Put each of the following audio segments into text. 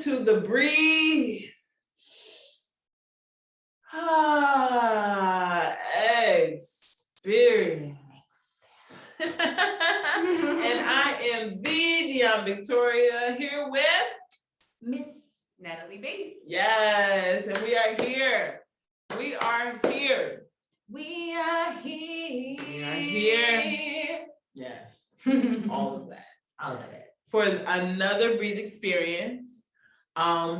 to the Breathe Experience. And I am the Dion Victoria here with Miss Natalie B. Yes, and we are here. We are here. We are here. We are here. Yes, all of that. All of it. For another Breathe Experience.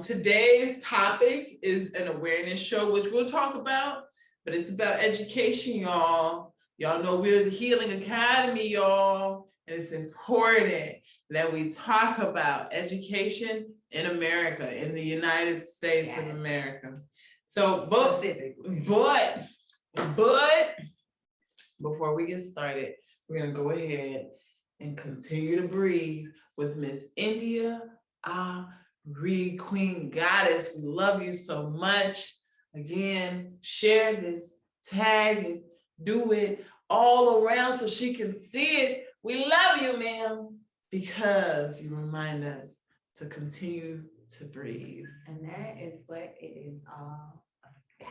Today's topic is an awareness show, which we'll talk about, but it's about education, y'all. Y'all know we're the Healing Academy, y'all, and it's important that we talk about education in America, in the United States of America. So, but before we get started, we're gonna go ahead and continue to breathe with Miss India Ari, Queen Goddess. We love you so much. Again, share this, tag it, do it all around so she can see it. We love you, ma'am, because you remind us to continue to breathe. And that is what it is all about.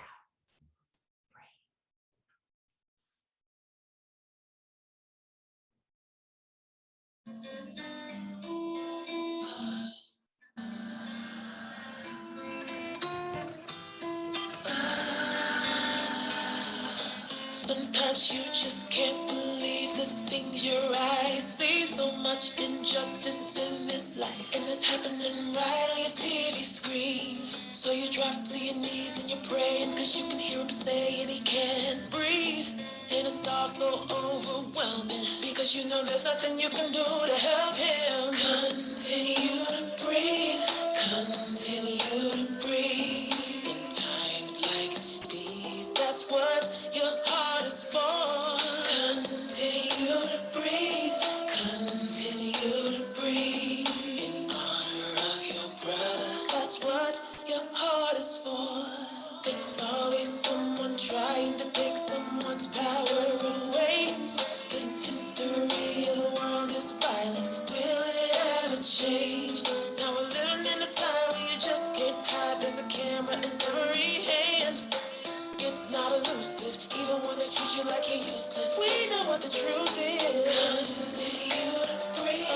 Sometimes you just can't believe the things your eyes see. So much injustice in this life, and it's happening right on your TV screen. So you drop to your knees and you're praying, cause you can hear him saying he can't breathe. And it's all so overwhelming, because you know there's nothing you can do to help him. Continue to breathe, continue to breathe. In times like these, that's what your heart is for. Continue to breathe, continue to breathe. In honor of your brother, that's what your heart is for. There's always someone trying to take someone's power away. The history of the world is violent. Will it ever change? Now we're living in a time where you just can't hide. There's a camera in every hand. It's not elusive, even when they treat you like you're useless. We know what the truth is. Continue to breathe,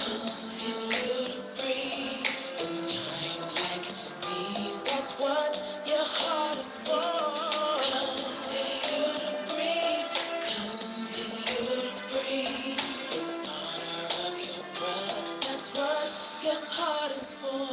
continue to breathe. In times like these, that's what your heart is for. Continue to breathe, continue to breathe. In honor of your brother, that's what your heart is for.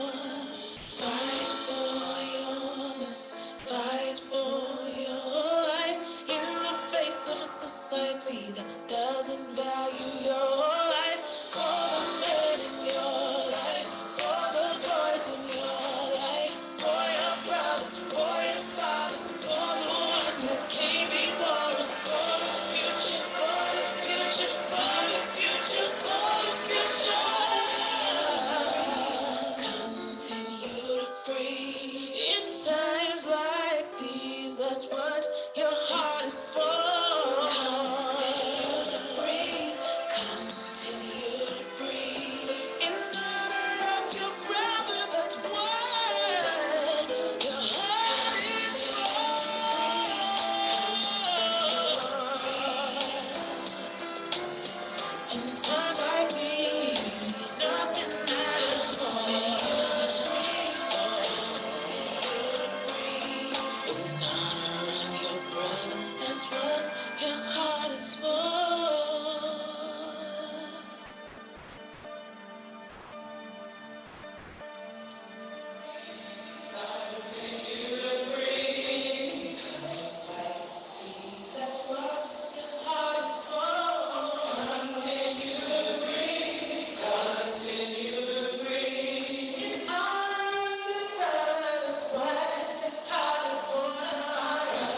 Fight for your life, fight for your life. In the face of a society that doesn't value your life. For the men in your life, for the boys in your life, for your brothers, for your fathers, for the ones that came before us. For the future, for the future, for the future, for the future. Continue to breathe. In times like these, that's what your heart is for. Continue to breathe, continue to breathe. In honor of your brother, that's what your heart is for. In times like these, nothing matters more. In honor of your brother, that's what your heart is for. Continue to breathe. Times like these, that's what your heart is for. Continue to breathe. Continue to breathe. In honor of your brother, that's what your heart is for.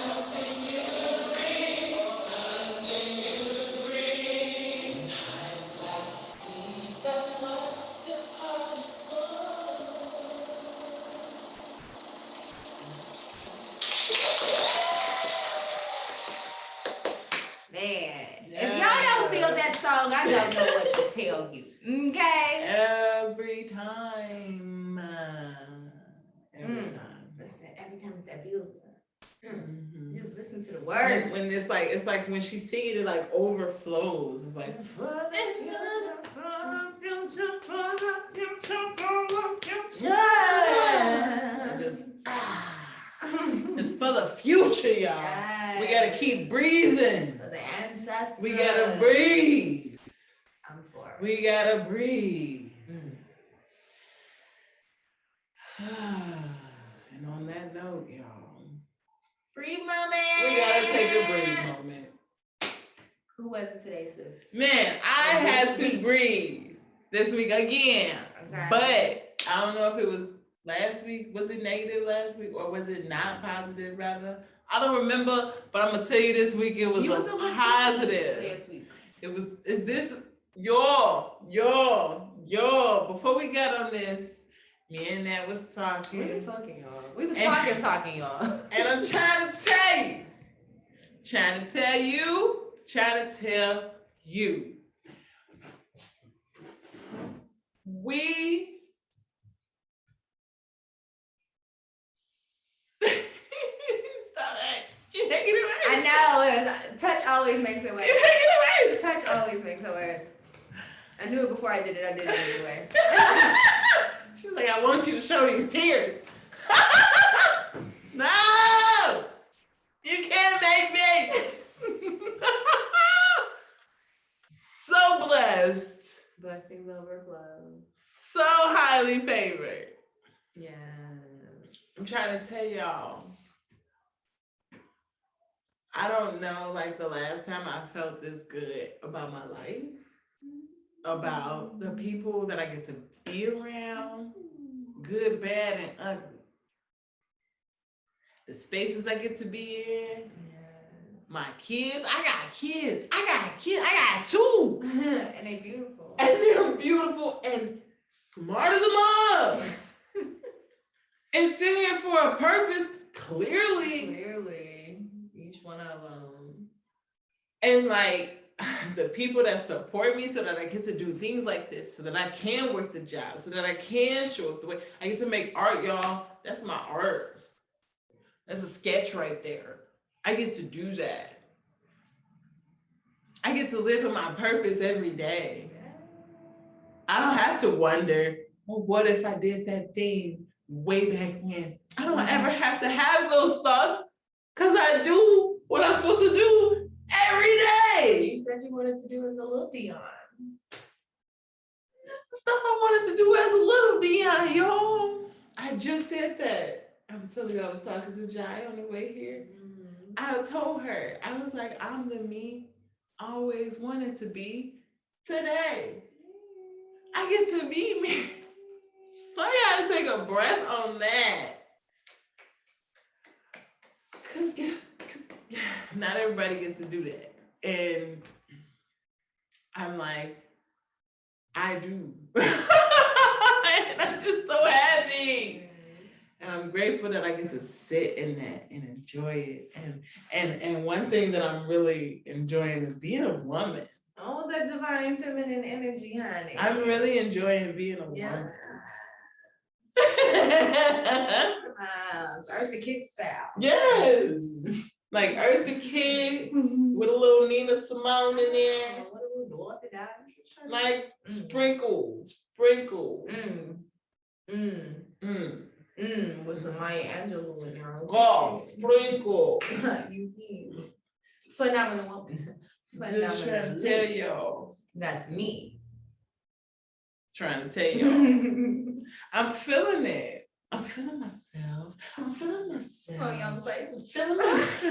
Continue to breathe. Continue to breathe. Times like these, that's what your heart is for. Man, if y'all don't feel that song, I don't know what to tell you. Okay? Every time. and it's like when she sings it, it like overflows. It's like For the future, for the future, for the future, for the future. yeah, it just it's for the future, y'all. We gotta keep breathing. For the ancestors. We gotta breathe. I'm for it. We gotta breathe. And on that note, y'all, Breathe moment. we gotta take a breathe moment. Who was it today, sis? Man, I had to breathe this week again, Okay. but I don't know if it was last week. Was it negative last week or was it not positive rather? I don't remember, but I'm gonna tell you this week it was You a was a little positive. last week. It was, is this, y'all, before we got on this, me and Nat was talking. We was talking, y'all. We was And- talking, y'all. And I'm trying to tell you, trying to tell you. We stop it. You're making it worse. I know. Touch always makes it worse. You're making it worse. Touch always makes it worse. I knew it before I did it. I did it anyway. She's like, I want you to show these tears. No! You can't make me. So blessed. Blessings overflow. So highly favored. Yes. I'm trying to tell y'all. I don't know, like the last time I felt this good about my life, about the people that I get to be around, good, bad, and ugly. The spaces I get to be in, my kids, I got kids, I got two. And they beautiful. And they're beautiful and smart as a mug. And sitting here for a purpose, clearly. Clearly, each one of them. And like the people that support me so that I get to do things like this, so that I can work the job, so that I can show up the way I get to make art, y'all. That's my art. That's a sketch right there. I get to do that. I get to live in my purpose every day. I don't have to wonder, well, what if I did that thing way back when? I don't ever have to have those thoughts because I do what I'm supposed to do every day. You said you wanted to do as a little Dion. That's the stuff I wanted to do as a little Dion, y'all. I just said that. I was telling you I was talking to Jai on the way here. I told her, I was like, I'm the me I always wanted to be today. I get to be me. So I gotta take a breath on that. Cause not everybody gets to do that. And I'm like, I do. And I'm just so happy. And I'm grateful that I get to sit in that and enjoy it. And one thing that I'm really enjoying is being a woman. Oh, that divine feminine energy, honey. I'm really enjoying being a woman. Eartha Kitt style. Yes. Like Eartha Kitt with a little Nina Simone in there. What do we do? Like sprinkle. With some Maya Angelou in there. God, sprinkle. You mean phenomenal woman. Just trying to tell y'all. That's me. Trying to tell y'all. I'm feeling it. I'm feeling myself. Oh, y'all say. I'm feeling myself.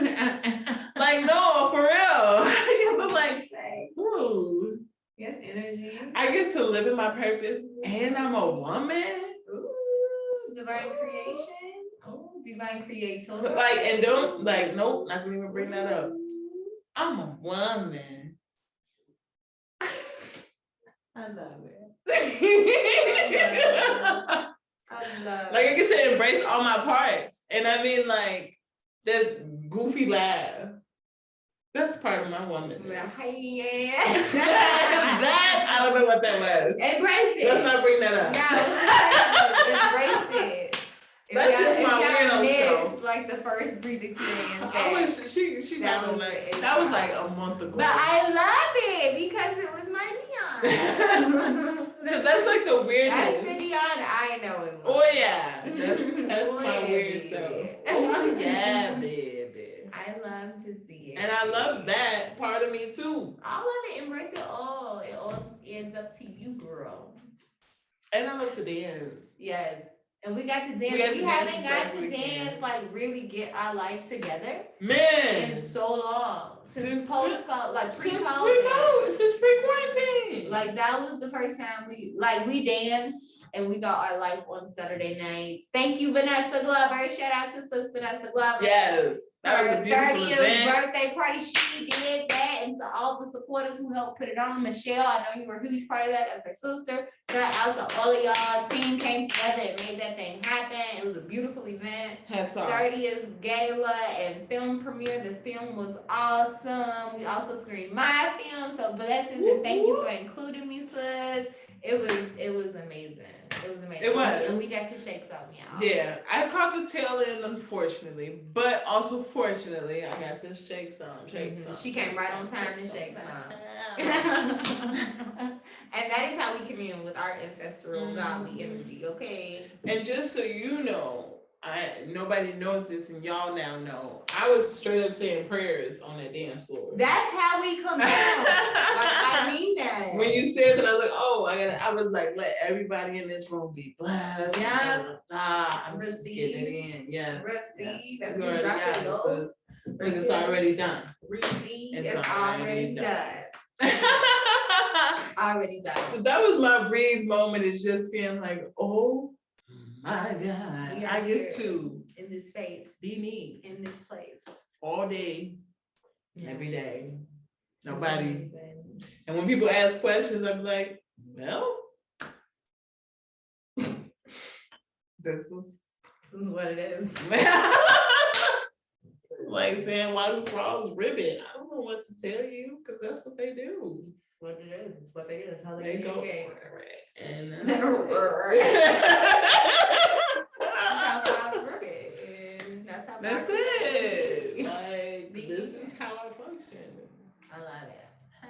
Like, no, for real. Because I'm like, Say. ooh, Yes, energy. I get to live in my purpose and I'm a woman. Ooh, divine creation. Oh, divine creator. Like, and don't, like, nope, not gonna even bring that up. I'm a woman. I love it. Like, I get to embrace all my parts. And I mean, like, that goofy laugh. That's part of my woman. Yeah. That, I don't know what that was. Embrace it. Let's not bring that up. Embrace it. That's just my weirdo missed, self. like the first breathing experience. I wish she not gonna lie. That was like a month ago. But I love it because it was my Dion. So that's like the weirdest. That's the Dion I know and love. Oh yeah, that's Oh, my yeah, weird baby. self. Oh yeah, baby. I love to see it. And I love that part of me too. All of it, embrace it all. It all ends up to you, girl. And I love to dance. Yes. And we got to dance. We got We to haven't dance got this to weekend. dance, like really get our life together Man, in so long. Since post, like since pre-COVID. since pre-quarantine. Like that was the first time we danced and we got our life on Saturday nights. Thank you, Vanessa Glover. Shout out to Sis Vanessa Glover. Yes, that was a Her beautiful 30th event. birthday party. She did that, and to all the supporters who helped put it on. Michelle, I know you were a huge part of that. That's her sister. Shout out to all of y'all. Team came together and made that thing happen. It was a beautiful event. Hats off. 30th gala and film premiere. The film was awesome. We also screened my film. So blessings and thank you for including me, sis. It was amazing. It was amazing. It was. And we got to shake some, y'all. Yeah, I caught the tail end, unfortunately, but also fortunately, I got to shake some. She came right on time to shake some. And that is how we commune with our ancestral godly energy, okay? And just so you know, nobody knows this, and y'all now know. I was straight up saying prayers on that dance floor. That's how we come down. I mean that. When you said that, I was like, oh, I was like, let everybody in this room be blessed. Yeah. I'm just Receive. getting it in. Yeah. Receive. Yes. That's You what already drop got it, it, though. sis. Like, it's already done. Receive. It's It's already already done. Already done. So that was my breathe moment, is just being like, oh my God, We I are get here. to In this space. be me In this place. all day, Yeah. every day. It's Nobody. amazing. And when people ask questions, I'm like, well, this is This is what it is. like saying, why do frogs ribbon? I don't know what to tell you, because that's what they do. It's what it is. It's what they do. That's how They they go, communicate. and That's how that's frogs work it. And that's how That's frogs it. communicate. Like, They this do is how I function. I love it. I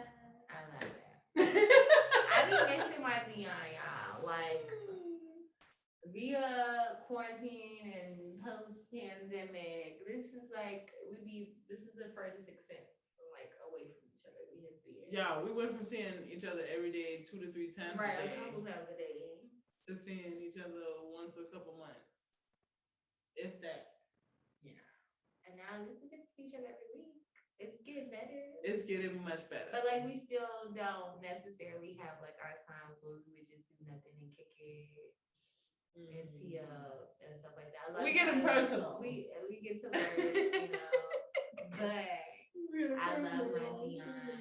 love it. I be missing my Dion, y'all. Like via quarantine and post pandemic, this is the furthest extent from like away from each other we have been. Yeah, we went from seeing each other every day 2 to 3 times Right, a a day couple times a day. to seeing each other once a couple months, if that. Yeah. And now we get to see each other every week. It's getting better. It's getting much better. But like we still don't necessarily have like our times where we would just do nothing and kick it and tee up and stuff like that. We get personal. We get to learn, you know. But I love my Dion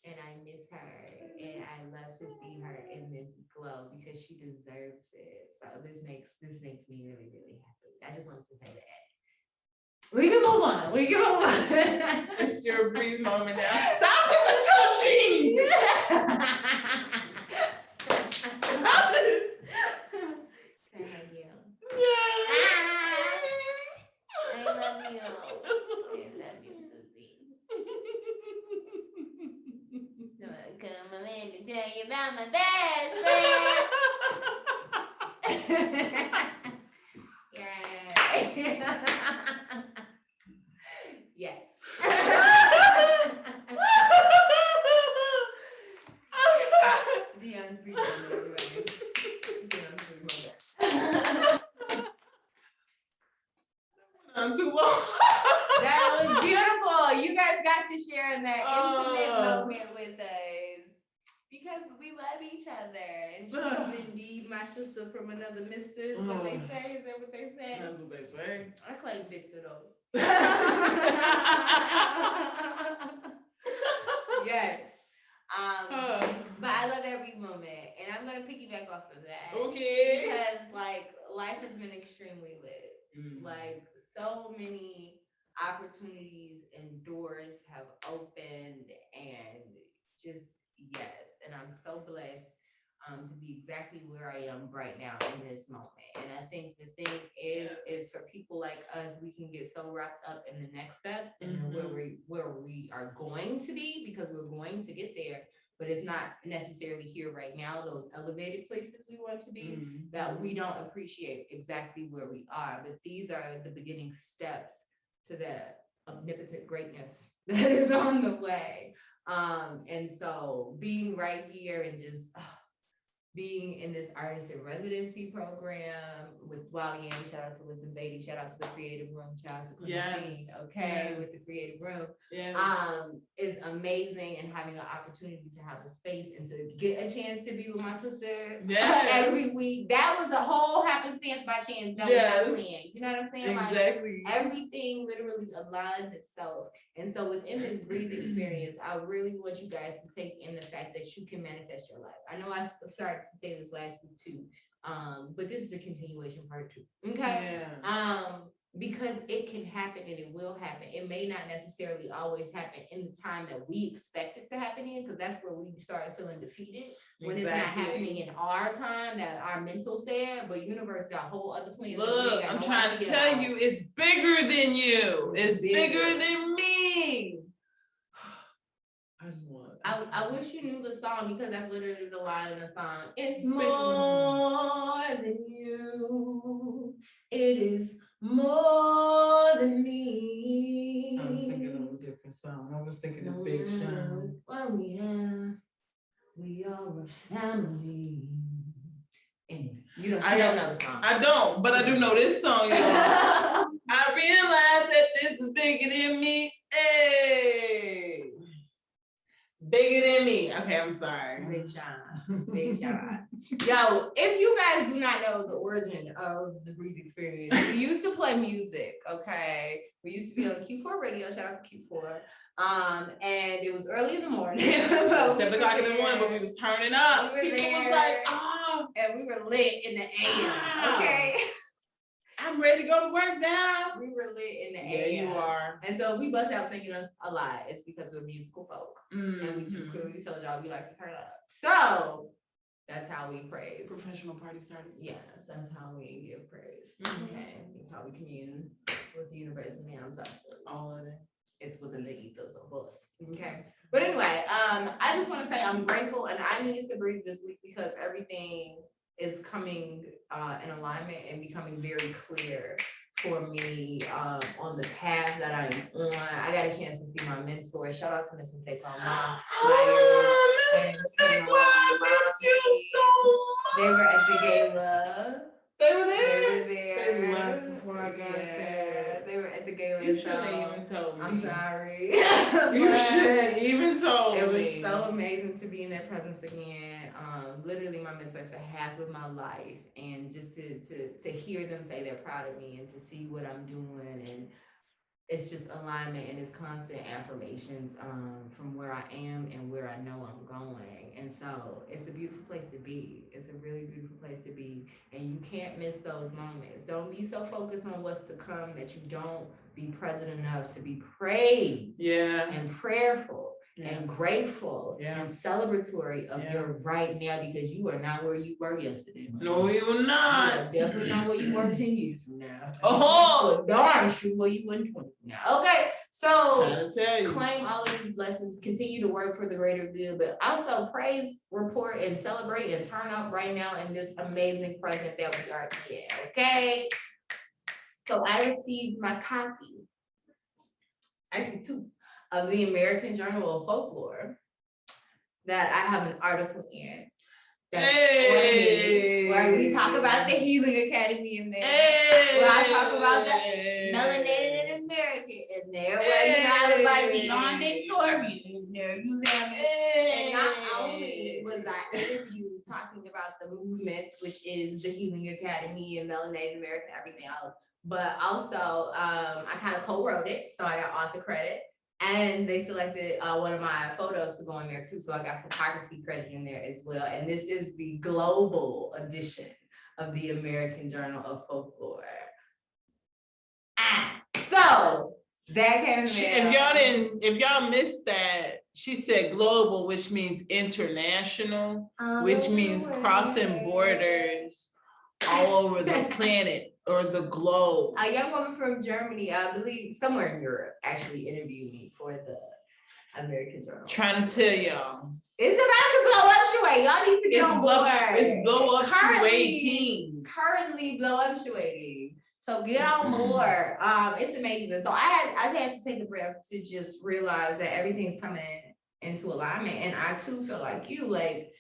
and I miss her and I love to see her in this glow because she deserves it. So this makes me really, really happy. I just wanted to say that. We can move on. It's your breathe moment now. Stop with the touching! Stop it! Can I hug you? Yeah. I love you. I love you, Susie. Come on, let me tell you about my best friend. Yeah. Yes. Dion's breathing, everybody. Dion's breathing. I'm too long. That was beautiful. You guys got to share in that intimate Oh. moment with us because we love each other, and she's indeed my sister from another mister. Is what they say? Is that what they say? That's what they say. I claim Victor though. Yes. But I love every moment, and I'm gonna piggyback off of that. Okay. Because like life has been extremely lit. Like so many opportunities and doors have opened, and just yes, and I'm so blessed to be exactly where I am right now in this moment. And I think the thing is for people like us, we can get so wrapped up in the next steps and then where we are going to be, because we're going to get there, but it's not necessarily here right now, those elevated places we want to be, that we don't appreciate exactly where we are. But these are the beginning steps to that omnipotent greatness that is on the way. And so being right here and just being in this artist in residency program with Wally and shout out to Wisdom Beatty, shout out to the Creative Room, shout out to Quincy, with the Creative Room, is amazing, and having an opportunity to have a space and to get a chance to be with my sister every week. That was a whole happenstance by chance. That was not planned. You know what I'm saying? Exactly. Like everything literally aligns itself. And so within this breathing experience, I really want you guys to take in the fact that you can manifest your life. I know I started to say this last week too, but this is a continuation part 2. Okay. Because it can happen and it will happen. It may not necessarily always happen in the time that we expect it to happen in, because that's where we start feeling defeated when it's not happening in our time that our mental said, but universe got a whole other plan. Look, I'm trying to tell you, it's bigger than you. It's bigger than me. I wish you knew the song, because that's literally the line in the song. It's more than you. It is more than me. I was thinking of a different song. I was thinking of Big Sean. Well, we are a family. And you don't know the song. I don't, but I do know this song, y'all. I realize that this is bigger than me. Hey. Bigger than me. Okay, I'm sorry. Big Sean. Big Sean. Yo, if you guys do not know the origin of the Breathe Experience, we used to play music, okay? We used to be on Q4 radio, shout out to Q4. And it was early in the morning. 7 o'clock in the morning, but we was turning up. We People was like, and we were lit in the AM, okay? I'm ready to go to work now. We were lit in the AM. Yeah, you are. And so we bust out singing us a lot. It's because we're musical folk. And we just clearly told y'all we like to turn up. So that's how we praise. Professional party starters. Yes, that's how we give praise. Okay, that's how we commune with the universe and the ancestors. All of it. It's within the ethos of us. Okay. But anyway, I just want to say I'm grateful, and I needed to breathe this week because everything is coming in alignment and becoming very clear for me on the path that I'm on. I got a chance to see my mentor. Shout out to Miss Mistake Mom. Miss Mistake, I miss you so much. They were at the gala. They were there? They were there. They left before I got there. They were at the gala. You should have even told me. I'm sorry. You should have even told me. It was so amazing to be in their presence again. Literally my mentors for half of my life, and just to hear them say they're proud of me and to see what I'm doing, and it's just alignment and it's constant affirmations from where I am and where I know I'm going. And so it's a beautiful place to be. It's a really beautiful place to be. And you can't miss those moments. Don't be so focused on what's to come that you don't be present enough to be prayed and prayerful and grateful and celebratory of your right now, because you are not where you were yesterday. No, you were not. You are definitely not where you were 10 years from now. Oh, darn sure where you were in 20 from now. Okay, so tell you. Claim all of these blessings, continue to work for the greater good, but also praise, report, and celebrate and turn up right now in this amazing present that we are in. Okay, so I received my copy, actually 2, of the American Journal of Folklore that I have an article in. Where we talk about the Healing Academy in there. Where I talk about the melanated American in there. Where I was like beyond Victorian in there. You know what I mean? And not only was I interviewed talking about the movements, which is the Healing Academy and melanated American, everything else, but also I kind of co-wrote it, so I got author credit. And they selected one of my photos to go in there too. So I got photography credit in there as well. And this is the global edition of the American Journal of Folklore. So that came in there. If y'all missed that, She said global, which means international, which means crossing borders all over the planet or the globe. A young woman from Germany, I believe somewhere in Europe, actually interviewed me for the American Journal. Trying to tell y'all. It's about to blow up, Shuey. Y'all need to get on board. It's blow up Currently- 18. Currently blow up Shuey. So get on board. It's amazing. So I had to take a breath to just realize that everything's coming into alignment. And I too feel like you, like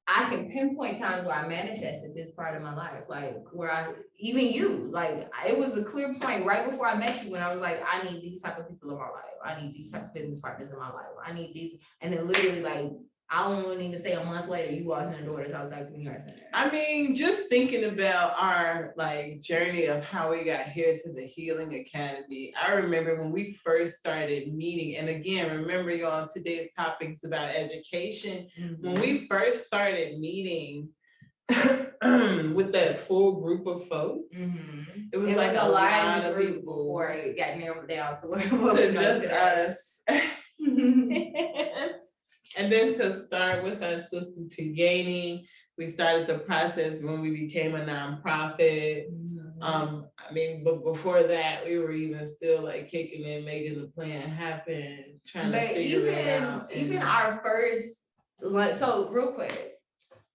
I can pinpoint times where I manifested this part of my life, like where it was a clear point right before I met you when I was like, I need these type of people in my life. I need these type of business partners in my life. I need these. And then literally like, I don't even say a month later, you walked in the door at Southside Community Arts Center. I mean, just thinking about our like journey of how we got here to the Healing Academy. I remember when we first started meeting, and again, remember y'all, today's topic's about education. When we first started meeting with that full group of folks, it was like a lot of group people before it got narrowed down to just us. And then to start with our sister Tigani, we started the process when we became a nonprofit. I mean, but before that, we were even still like kicking in, making the plan happen, trying to figure it out. Even our first lunch. So real quick,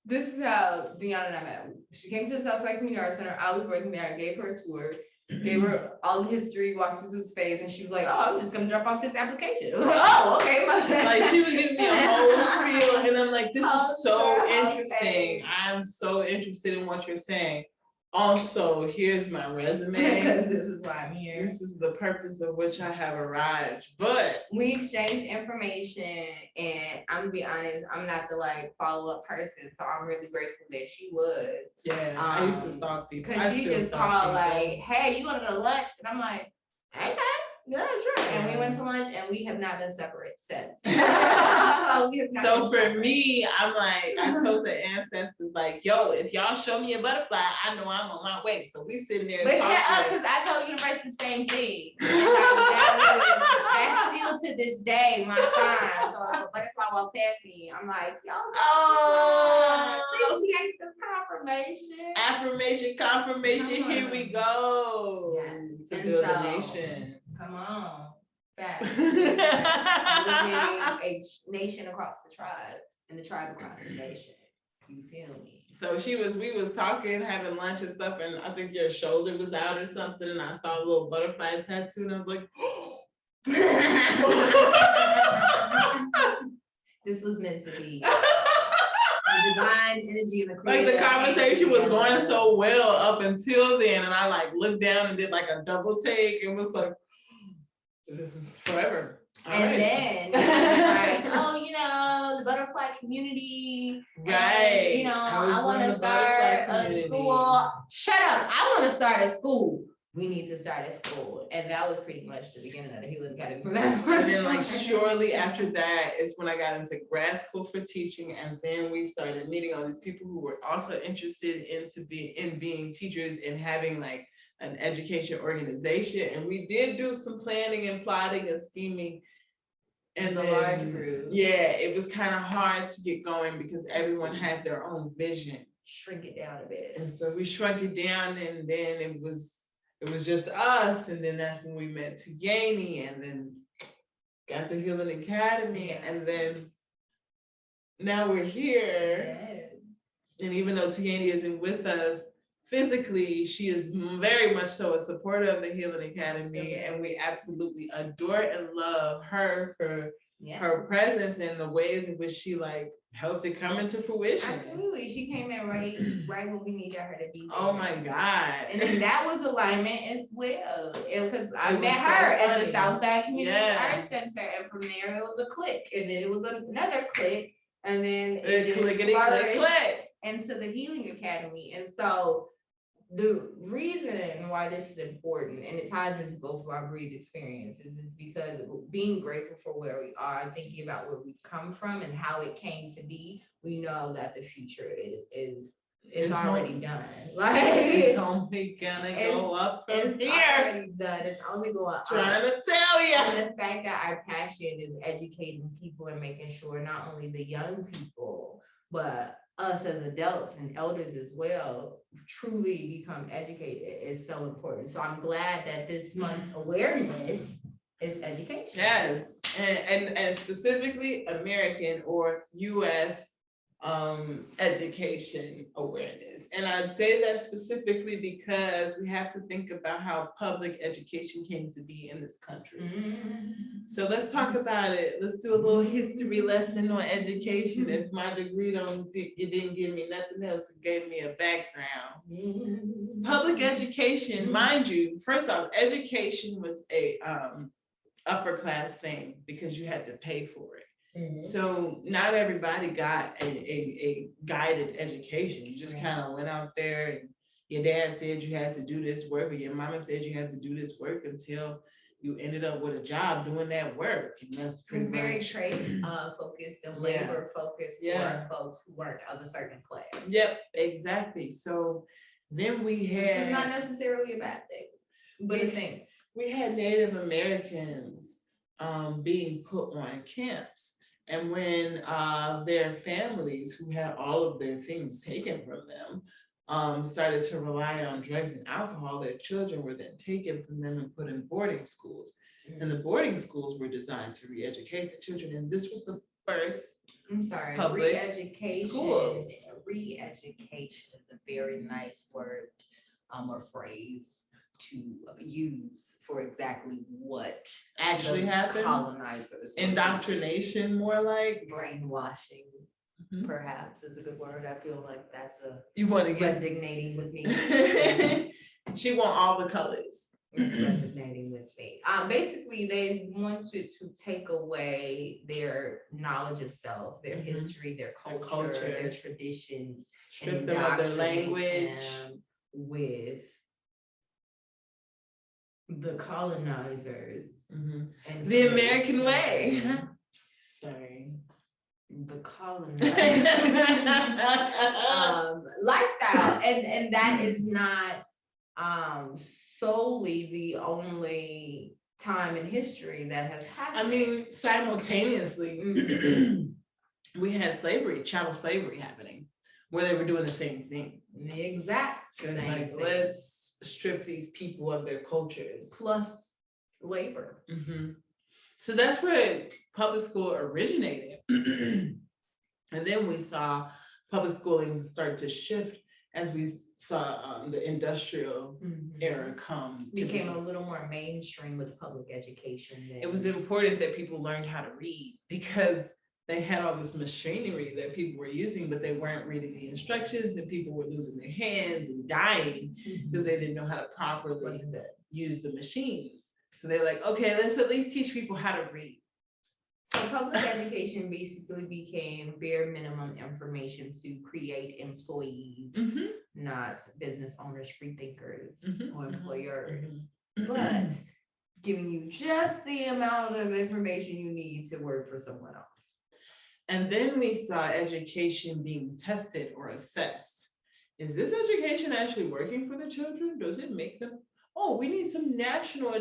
this is how Deanna and I met. She came to the Southside Community Arts Center. I was working there. I gave her a tour. Gave her all the history, walked through the space, and she was like, "Oh, I'm just gonna drop off this application." I was like, "Oh, okay." Like she was giving me a whole spiel, and I'm like, "This is so interesting. I'm so interested in what you're saying." Also, here's my resume. Because this is why I'm here. This is the purpose of which I have arrived. But we exchanged information, and I'm gonna be honest, I'm not the like follow-up person, so I'm really grateful that she was. Yeah, I used to stalk people. Because she just called like, "Hey, you want to go to lunch?" And I'm like, "Okay, yeah, sure." And we went to lunch, and we have not been separate since. So for me, I'm like, I told the ancestors like, "Yo, if y'all show me a butterfly, I know I'm on my way." So we sitting there. But shut up, because I told Universe the same thing. That's still to this day my sign. So if a butterfly walk past me, I'm like, "Yo, appreciate the confirmation." Confirmation. Here we go. Yes. To And build a so, nation. Come on. Facts. Building a nation across the tribe and the tribe across the nation. You feel me? So we was talking, having lunch and stuff, and I think your shoulder was out or something, and I saw a little butterfly tattoo, and I was like, this was meant to be. The divine energy and the like the conversation was going so well up until then, and I like looked down and did like a double take and was like, this is forever. Then it was like, oh, the butterfly community. Right. And, I want to start a school. Shut up. I want to start a school. We need to start a school. And that was pretty much the beginning of the Healing Academy for that. And then like shortly after that is when I got into grad school for teaching. And then we started meeting all these people who were also interested in being teachers and having like an education organization. And we did do some planning and plotting and scheming. And a large group. Yeah, it was kind of hard to get going because everyone had their own vision. Shrink it down a bit. And so we shrunk it down, and then it was just us. And then that's when we met Tigani, and then got the Healing Academy. And then now we're here. Yes. And even though Tigani isn't with us physically, she is very much so a supporter of the Healing Academy, and we absolutely adore and love her for her presence and the ways in which she like helped it come into fruition. Absolutely, she came in right when we needed her to be there. Oh my God! And then that was alignment as well, because I met her at the Southside Community Arts Center, and from there it was a click, and then it was another click, and then it just flourished into the Healing Academy. And so the reason why this is important, and it ties into both of our breathe experiences, is because being grateful for where we are, thinking about where we've come from and how it came to be, we know that the future is already done. Like, It's only gonna go up from it's here. already done. It's only going up. Trying to tell you. And the fact that our passion is educating people and making sure not only the young people, but us as adults and elders as well truly become educated is so important. So I'm glad that this month's awareness is education. Yes, and specifically American or US education awareness. And I'd say that specifically because we have to think about how public education came to be in this country. So let's talk about it. Let's do a little history lesson on education. If my degree it didn't give me nothing else, it gave me a background. Public education, mind you, first off, education was a upper class thing because you had to pay for it. So not everybody got a guided education. You just kind of went out there and your dad said you had to do this work, or your mama said you had to do this work until you ended up with a job doing that work. And that's pretty It's very much trade focused and labor focused for folks who weren't of a certain class. Yep, exactly. So then we had, which was not necessarily a bad thing, but a thing. We had Native Americans being put on camps. And when their families who had all of their things taken from them started to rely on drugs and alcohol, their children were then taken from them and put in boarding schools. And the boarding schools were designed to re-educate the children. And this was the first public re-education. schools. Re-education is a very nice word or phrase to use for exactly what Actually the happened. colonizers were doing. Indoctrination, more like. Brainwashing, Mhm. perhaps is a good word. I feel like that's You want to it's get. resonating with me. She want all the colors. It's resonating with me. Basically, they wanted to take away their knowledge of self, their history, their culture, their traditions, Strip them of their indoctrinate language. them with the colonizers Mhm. and The American way. Sorry, the colonizers lifestyle, and that is not solely the only time in history that has happened. I mean, simultaneously, we had slavery, chattel slavery happening, where they were doing the same thing. the exact So it's same like, thing. let's strip these people of their cultures. Plus labor. So that's where public school originated. And then we saw public schooling start to shift as we saw the industrial era come. to Became be. a little more mainstream with public education. It was important that people learned how to read because they had all this machinery that people were using, but they weren't reading the instructions, and people were losing their hands and dying because they didn't know how to properly use the machines. So they're like, okay, let's at least teach people how to read. So public education basically became bare minimum information to create employees, not business owners, free thinkers, or employers, but giving you just the amount of information you need to work for someone else. And then we saw education being tested or assessed. Is this education actually working for the children? Does it make them? Oh, we need some national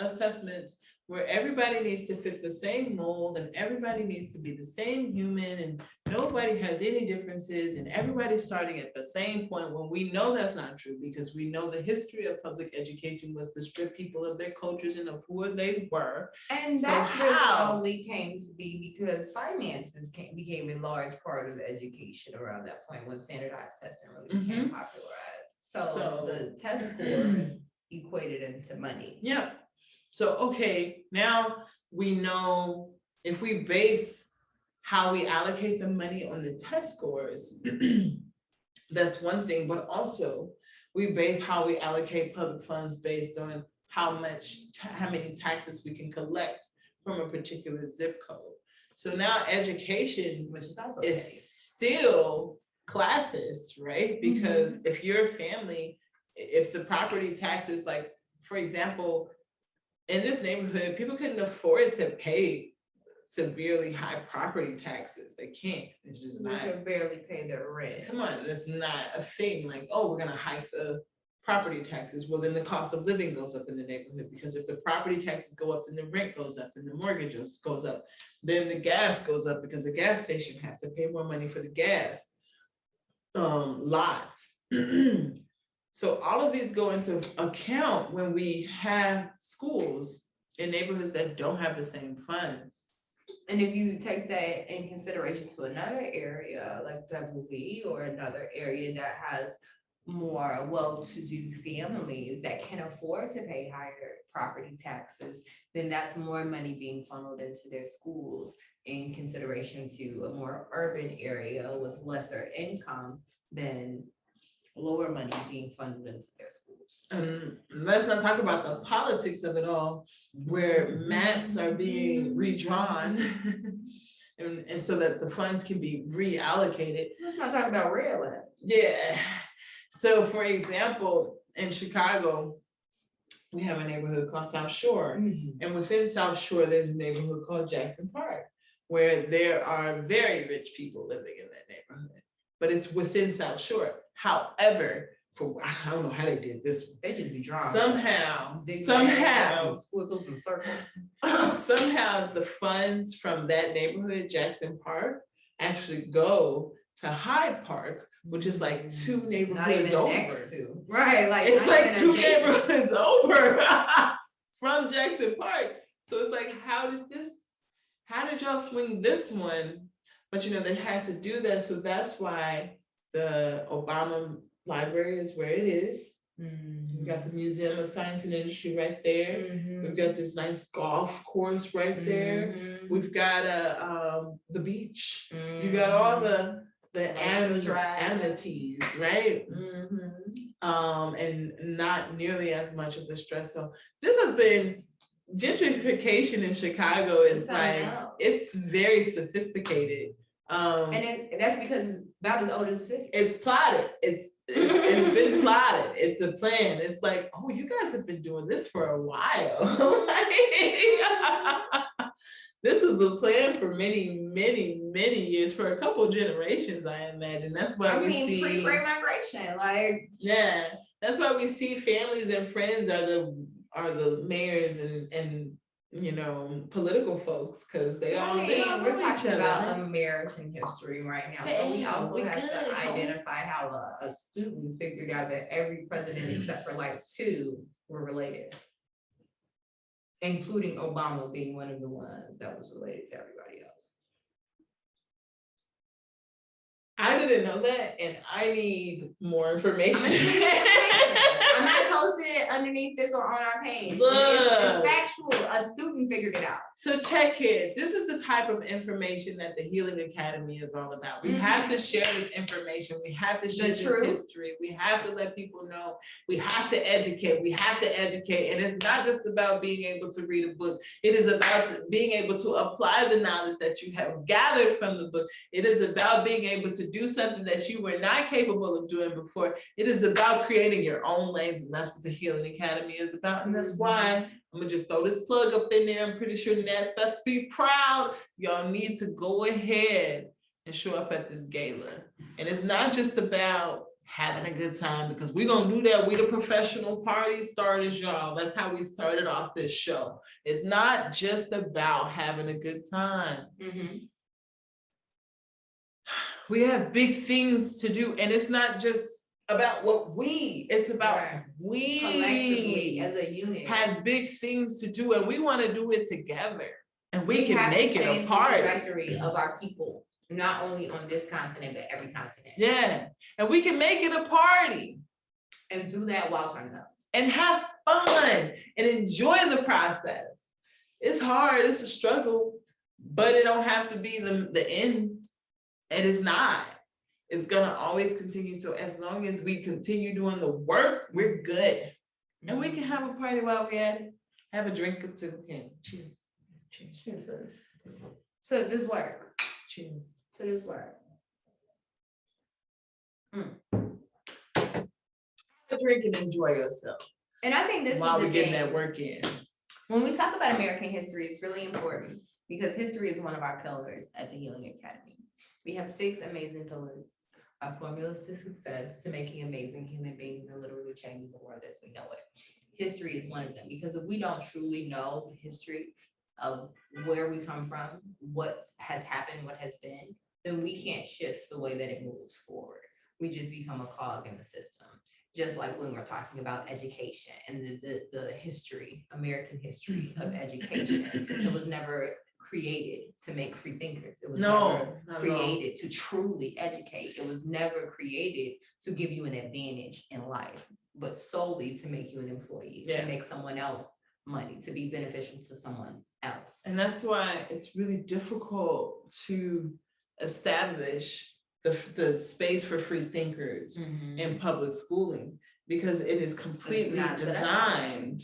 assessments where everybody needs to fit the same mold and everybody needs to be the same human and nobody has any differences and everybody's starting at the same point, when we know that's not true, because we know the history of public education was to strip people of their cultures and of who they were. And So that really how? only came to be because finances became a large part of education around that point when standardized testing really became popularized. So the test scores equated into money. Yeah. So, okay, now we know if we base how we allocate the money on the test scores, that's one thing, but also we base how we allocate public funds based on how many taxes we can collect from a particular zip code. So now education, Which is also is still classist, right? Because if your family, if the property taxes, like, for example, in this neighborhood, people couldn't afford to pay severely high property taxes. They can't. It's just They not. can barely pay their rent. Come on, that's not a thing. Like, oh, we're gonna hike the property taxes. Well, then the cost of living goes up in the neighborhood, because if the property taxes go up, then the rent goes up, then the mortgage goes up, then the gas goes up because the gas station has to pay more money for the gas lots. So all of these go into account when we have schools in neighborhoods that don't have the same funds. And if you take that in consideration to another area like Beverly, or another area that has more well-to-do families that can afford to pay higher property taxes, then that's more money being funneled into their schools in consideration to a more urban area with lesser income than lower money being funded into their schools. Let's not talk about the politics of it all, where maps are being redrawn and so that the funds can be reallocated. Let's not talk about red line. Yeah. So for example, in Chicago, we have a neighborhood called South Shore. And within South Shore, there's a neighborhood called Jackson Park, where there are very rich people living in that neighborhood, but it's within South Shore. However, I don't know how they did this. They just be drawn. Somehow, Squiggles and circles. somehow the funds from that neighborhood, Jackson Park, actually go to Hyde Park, which is like two neighborhoods over. Right, like It's like two neighborhoods over from Jackson Park. So it's like, how did y'all swing this one? But they had to do that. So that's why the Obama Library is where it is. We've got the Museum of Science and Industry right there. We've got this nice golf course right there. We've got the beach. You got all the amenities, right? And not nearly as much of the stress. So this has been gentrification in Chicago. Is like, it's very sophisticated. And that's because it's about as old as the city. It's plotted. It's been plotted. It's a plan. It's like, oh, you guys have been doing this for a while. This is a plan for many, many, many years, for a couple generations, I imagine. That's why we see pre-great migration, like, yeah. That's why we see families and friends are the mayors and political folks, because they all we're talking about American history right now. So we also have to identify how a student figured out that every president except for like two were related, including Obama being one of the ones that was related to everybody else. I didn't know that, and I need more information. I'm gonna post it underneath this or on our page. It's factual. A student figured it out. So check it. This is the type of information that the Healing Academy is all about. We have to share this information. We have to share this history. We have to let people know. We have to educate. We have to educate. And it's not just about being able to read a book. It is about being able to apply the knowledge that you have gathered from the book. It is about being able to do something that you were not capable of doing before. It is about creating your own lanes, and that's what the Healing Academy is about. And that's why I'm gonna just throw this plug up in there. I'm pretty sure Nat's about to be proud. Y'all need to go ahead and show up at this gala. And it's not just about having a good time, because we're gonna do that. We the professional party starters, y'all. That's how we started off this show. It's not just about having a good time. We have big things to do, and it's not just about it's about we collectively as a unit have big things to do, and we want to do it together, and we can make it a part. The trajectory of our people, not only on this continent, but every continent. Yeah, and we can make it a party. And do that while turning up. And have fun and enjoy the process. It's hard, it's a struggle, but it don't have to be the end. And it's not. It's gonna always continue. So as long as we continue doing the work, we're good. And we can have a party while we're at it. Have a drink or two. Okay. Cheers. Cheers. Cheers. So this work. Cheers. So this work. Have a drink and enjoy yourself. And I think this while is we're getting that work in. When we talk about American history, it's really important because history is one of our pillars at the Healing Academy. We have 6 amazing pillars. Our formulas to success to making amazing human beings and literally changing the world as we know it. History is one of them, because if we don't truly know the history of where we come from, what has happened, what has been, then we can't shift the way that it moves forward. We just become a cog in the system. Just like when we're talking about education and the history, American history of education, it was never created to make free thinkers. It was never created to truly educate. It was never created to give you an advantage in life, but solely to make you an employee, to make someone else money, to be beneficial to someone else. And that's why it's really difficult to establish the space for free thinkers in public schooling, because it is completely designed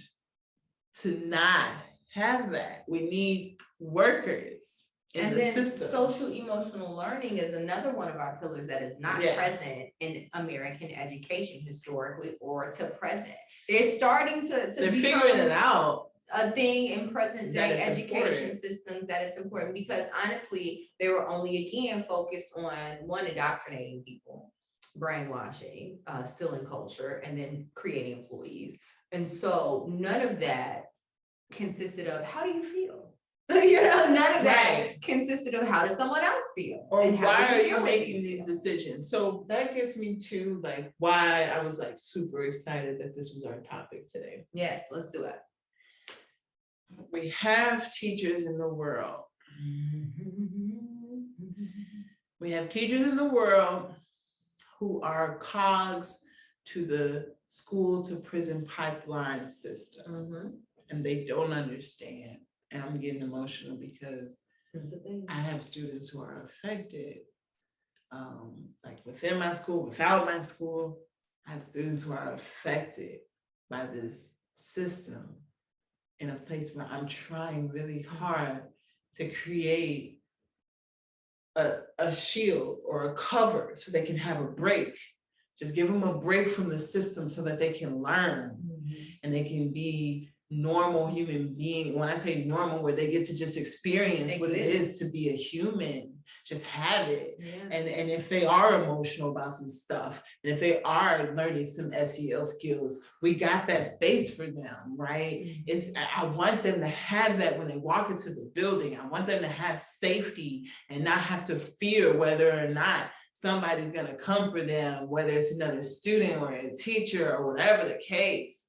to not have that. We need workers in the system. Social emotional learning is another one of our pillars that is not present in American education historically or to present. They're starting to they're figuring it out. A thing in present day education systems that it's important, because honestly, they were only again focused on one, indoctrinating people, brainwashing, stealing culture, and then creating employees. And so none of that consisted of how do you feel? None of that consisted of how does someone else feel? Or why are you making these decisions? So that gets me to like why I was like super excited that this was our topic today. Yes, let's do it. We have teachers in the world. We have teachers in the world who are cogs to the school to prison pipeline system. And they don't understand. And I'm getting emotional because I have students who are affected, like within my school, without my school. I have students who are affected by this system in a place where I'm trying really hard to create a shield or a cover so they can have a break. Just give them a break from the system so that they can learn and they can be normal human being. When I say normal, where they get to just experience what it is to be a human, just have it. And if they are emotional about some stuff, and if they are learning some SEL skills, we got that space for them, right? I want them to have that when they walk into the building. I want them to have safety and not have to fear whether or not somebody's gonna come for them, whether it's another student or a teacher or whatever the case.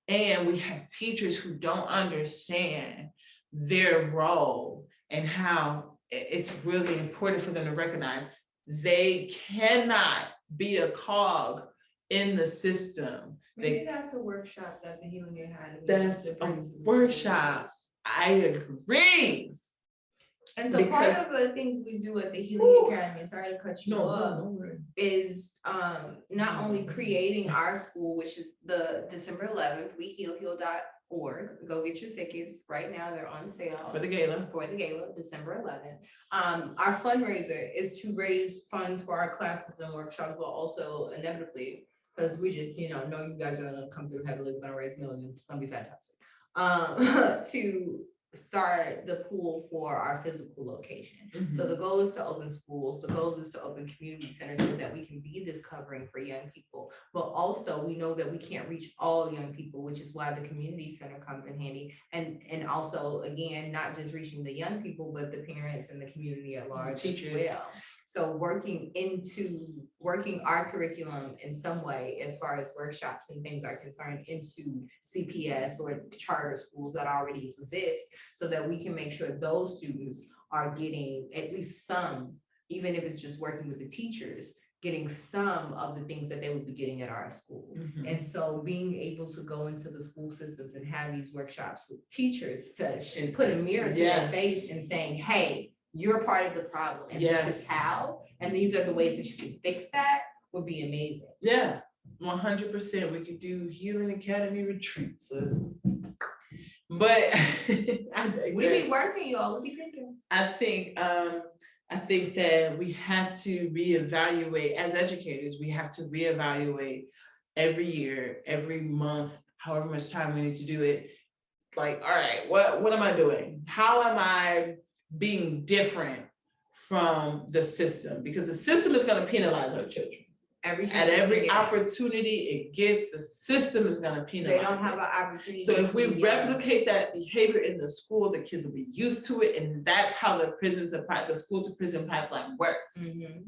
And we have teachers who don't understand their role and how it's really important for them to recognize they cannot be a cog in the system. Maybe that's a workshop that the Healing Academy. That's a workshop. I agree. And so part of the things we do at the Healing Academy, sorry to cut you off, is not only creating our school, which is the December 11th, weheal.org. Go get your tickets right now. They're on sale. For the gala, December 11th. Our fundraiser is to raise funds for our classes and workshops, but also inevitably, because we just, know you guys are gonna come through heavily, we're gonna raise millions. It's gonna be fantastic. To start the pool for our physical location. So the goal is to open schools, the goal is to open community centers so that we can be this covering for young people. But also we know that we can't reach all young people, which is why the community center comes in handy. And also, again, not just reaching the young people, but the parents and the community at large teachers as well. So working our curriculum in some way, as far as workshops and things are concerned, into CPS or charter schools that already exist, so that we can make sure those students are getting at least some, even if it's just working with the teachers, getting some of the things that they would be getting at our school. And so being able to go into the school systems and have these workshops with teachers to put a mirror to their face and saying, hey, you're part of the problem, and this is how, and these are the ways that you can fix that, would be amazing. 100%. We could do Healing Academy retreats. But we be working, y'all. We be thinking. I think that we have to reevaluate as educators. We have to reevaluate every year, every month, however much time we need to do it. like, all right, what am I doing? How am I being different from the system? Because the system is going to penalize our children. At every opportunity it gets, the system is going to penalize. They don't have an opportunity. So if we replicate that behavior in the school, the kids will be used to it, and that's how the school to prison pipeline works. Mm-hmm.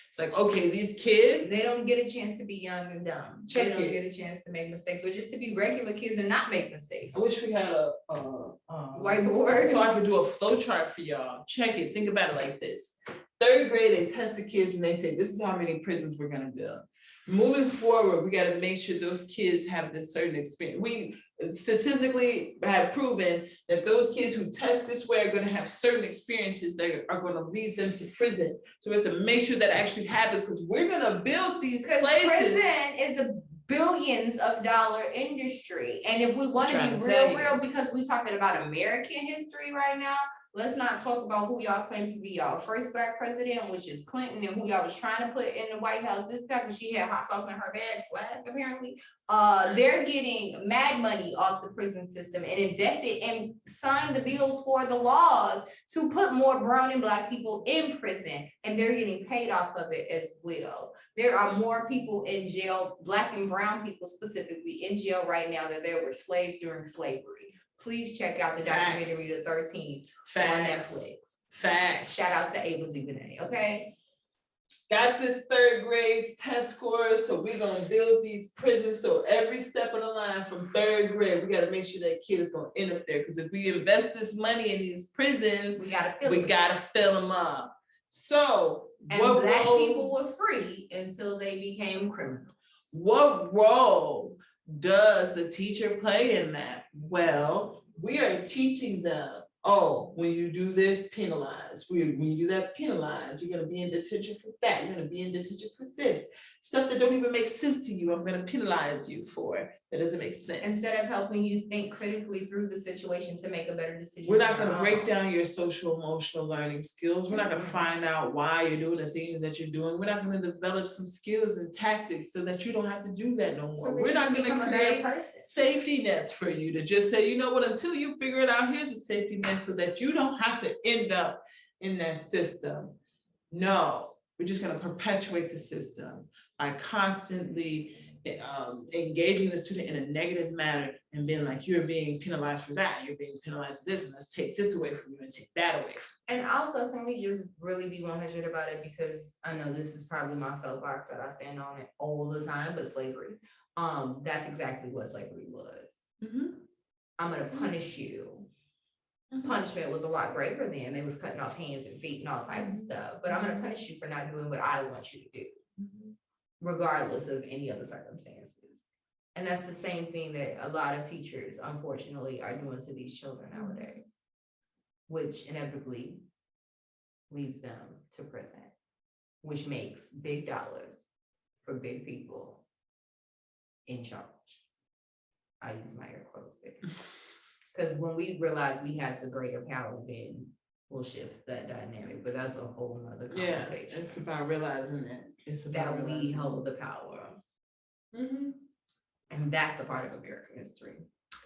It's like, okay, these kids, they don't get a chance to be young and dumb. They don't get a chance to make mistakes, or just to be regular kids and not make mistakes. I wish we had a whiteboard so I could do a flow chart for y'all. Check it. Think about it like this. 3rd grade, they test the kids and they say, this is how many prisons we're going to build. Moving forward, we got to make sure those kids have this certain experience. We statistically have proven that those kids who test this way are going to have certain experiences that are going to lead them to prison. So we have to make sure that actually happens, because we're going to build these places. Prison is a billions of dollar industry. And if we want to be real, because we're talking about American history right now, let's not talk about who y'all claim to be y'all first Black president, which is Clinton, and who y'all was trying to put in the White House this time because she had hot sauce in her bag, swag apparently. They're getting mad money off the prison system and invested and signed the bills for the laws to put more brown and Black people in prison, and they're getting paid off of it as well. There are more people in jail, Black and brown people specifically, in jail right now than there were slaves during slavery. Please check out the documentary, The 13th, on Netflix. Facts. Shout out to Ava DuVernay, okay? Got this 3rd grade test scores, so we're gonna build these prisons. So every step of the line from 3rd grade, we gotta make sure that kid is gonna end up there. Because if we invest this money in these prisons, we gotta fill them up. So and Black people were free until they became criminals. What role does the teacher play in that? Well, we are teaching them, oh, when you do this, penalize. When you do that, penalize. You're going to be in detention for that. You're going to be in detention for this. Stuff that don't even make sense to you, I'm going to penalize you for. That doesn't make sense. Instead of helping you think critically through the situation to make a better decision. We're not going to break down your social emotional learning skills. We're not going to find out why you're doing the things that you're doing. We're not going to develop some skills and tactics so that you don't have to do that no more. So we're not going to create safety nets for you to just say, you know what, until you figure it out, here's a safety net so that you don't have to end up in that system. No, we're just going to perpetuate the system by constantly engaging the student in a negative manner and being like, you're being penalized for that, you're being penalized for this, and let's take this away from you and take that away. And also, can we just really be 100 about it? Because I know this is probably my soapbox that I stand on it all the time, but slavery, that's exactly what slavery was. Mm-hmm. I'm gonna punish you. Mm-hmm. Punishment was a lot greater then. They was cutting off hands and feet and all types of stuff, but I'm gonna punish you for not doing what I want you to do. Mm-hmm. Regardless of any other circumstances. And that's the same thing that a lot of teachers, unfortunately, are doing to these children nowadays, which inevitably leads them to prison, which makes big dollars for big people in charge. I use my air quotes there. Because when we realized we had the greater power, then we'll shift that dynamic, but that's a whole nother conversation. Yeah, it's about realizing that. It's about that we hold the power. Mm-hmm. And that's a part of American history.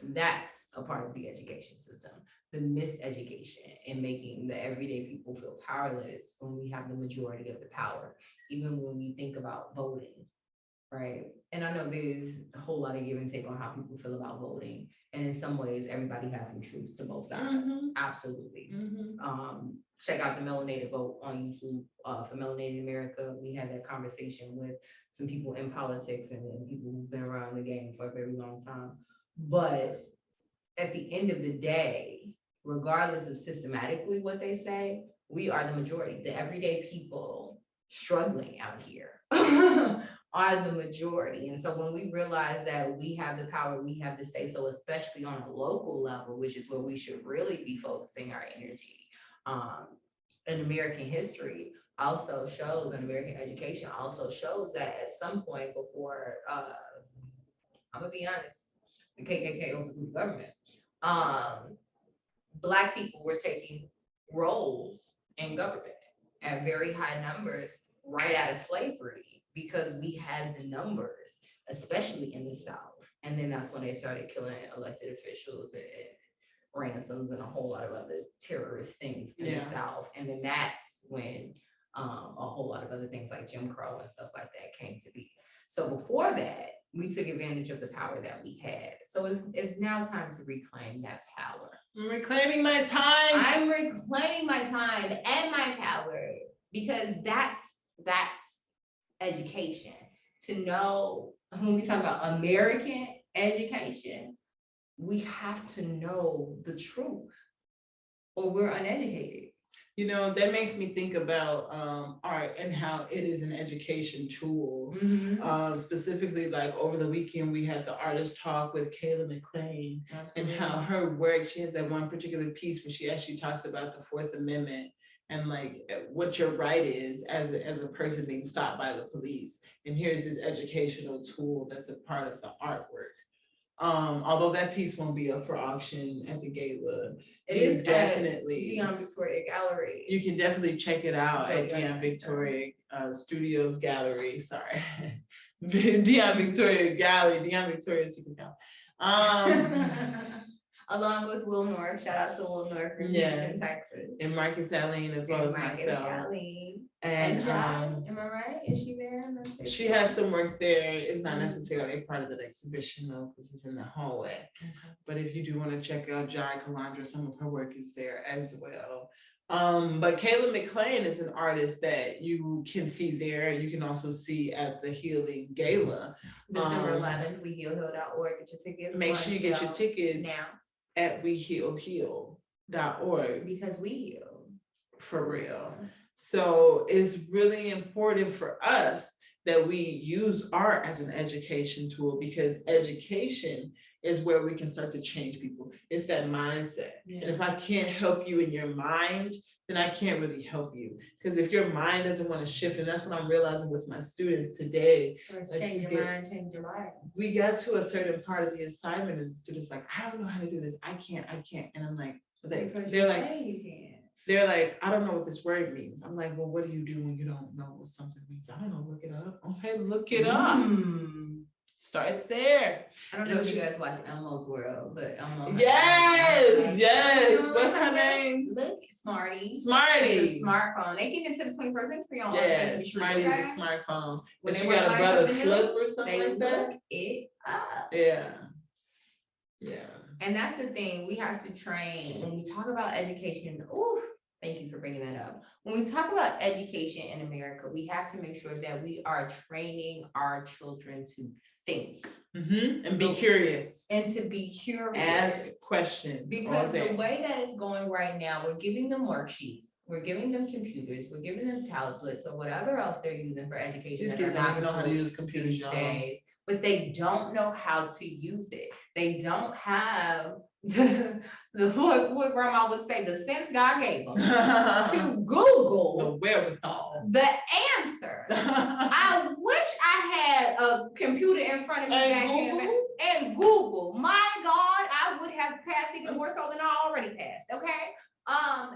That's a part of the education system. The miseducation and making the everyday people feel powerless when we have the majority of the power, even when we think about voting, right? And I know there's a whole lot of give and take on how people feel about voting. And in some ways, everybody has some truths to both sides. Mm-hmm. Absolutely. Mm-hmm. Check out the Melanated Vote on YouTube for Melanated America. We had that conversation with some people in politics and people who've been around the game for a very long time. But at the end of the day, regardless of systematically what they say, we are the majority. The everyday people struggling out here are the majority. And so when we realize that we have the power, we have the say so, especially on a local level, which is where we should really be focusing our energy. And American history also shows, and American education also shows that at some point before, I'm gonna be honest, the KKK overthrew the government, Black people were taking roles in government at very high numbers right out of slavery, because we had the numbers especially in the South. And then that's when they started killing elected officials and ransoms and a whole lot of other terrorist things in the South. And then that's when a whole lot of other things like Jim Crow and stuff like that came to be. So before that, we took advantage of the power that we had. So it's now time to reclaim that power. I'm reclaiming my time. I'm reclaiming my time and my power, because that's education. To know, when we talk about American education, we have to know the truth or we're uneducated. You know, that makes me think about art and how it is an education tool. Specifically, like over the weekend, we had the artist talk with Kayla McLean. Absolutely. And how her work, she has that one particular piece where she actually talks about the Fourth Amendment and like what your right is as a person being stopped by the police. And here's this educational tool that's a part of the artwork. Although that piece won't be up for auction at the gala. It is definitely Dionne Victoria Gallery. You can definitely check it out at Dionne Victoria Studios Gallery. Sorry. Dionne Victoria Gallery, Dionne Victoria Secret Gallery. Along with Will North, shout out to Will North from Houston, Texas. And Marcus Allen as well as myself. And John, am I right? Is she there? She has some work there. It's not necessarily a part of the exhibition though, because it's in the hallway. But if you do want to check out Jai Calandra, some of her work is there as well. But Kayla McLean is an artist that you can see there. You can also see at the Healing Gala. December 11th, wehealheal.org. Get your tickets. Make sure you get your tickets now at wehealheal.org. Because we heal. For real. So it's really important for us that we use art as an education tool, because education is where we can start to change people. It's that mindset. And if I can't help you in your mind, then I can't really help you. Because if your mind doesn't want to shift, and that's what I'm realizing with my students today. Let's change your mind, change your life. We got to a certain part of the assignment and the students like, I don't know how to do this. I can't. And I'm like, they're like, I don't know what this word means. I'm like, well, what do you do when you don't know what something means? I don't know, look it up. Okay, look it up. Starts there. I don't know if you guys watch Elmo's World, but Elmo. Yes. What's her name? Look, Smarty. Smarty. It's a smartphone. They get into the 21st century on. Yeah, Smarty is a smartphone. When she got a brother Flip or something like that. Look it up. Yeah. And that's the thing, we have to train. When we talk about education, thank you for bringing that up. When we talk about education in America, we have to make sure that we are training our children to think. And be curious. And to be curious. Ask questions. Because the way that it's going right now, we're giving them worksheets, we're giving them computers, we're giving them tablets or whatever else they're using for education. These kids don't even know how to use computers, these days. But they don't know how to use it. They don't have what grandma would say, the sense God gave them to Google the wherewithal, the answer. I wish I had a computer in front of me and Google. My God, I would have passed even more so than I already passed. Okay.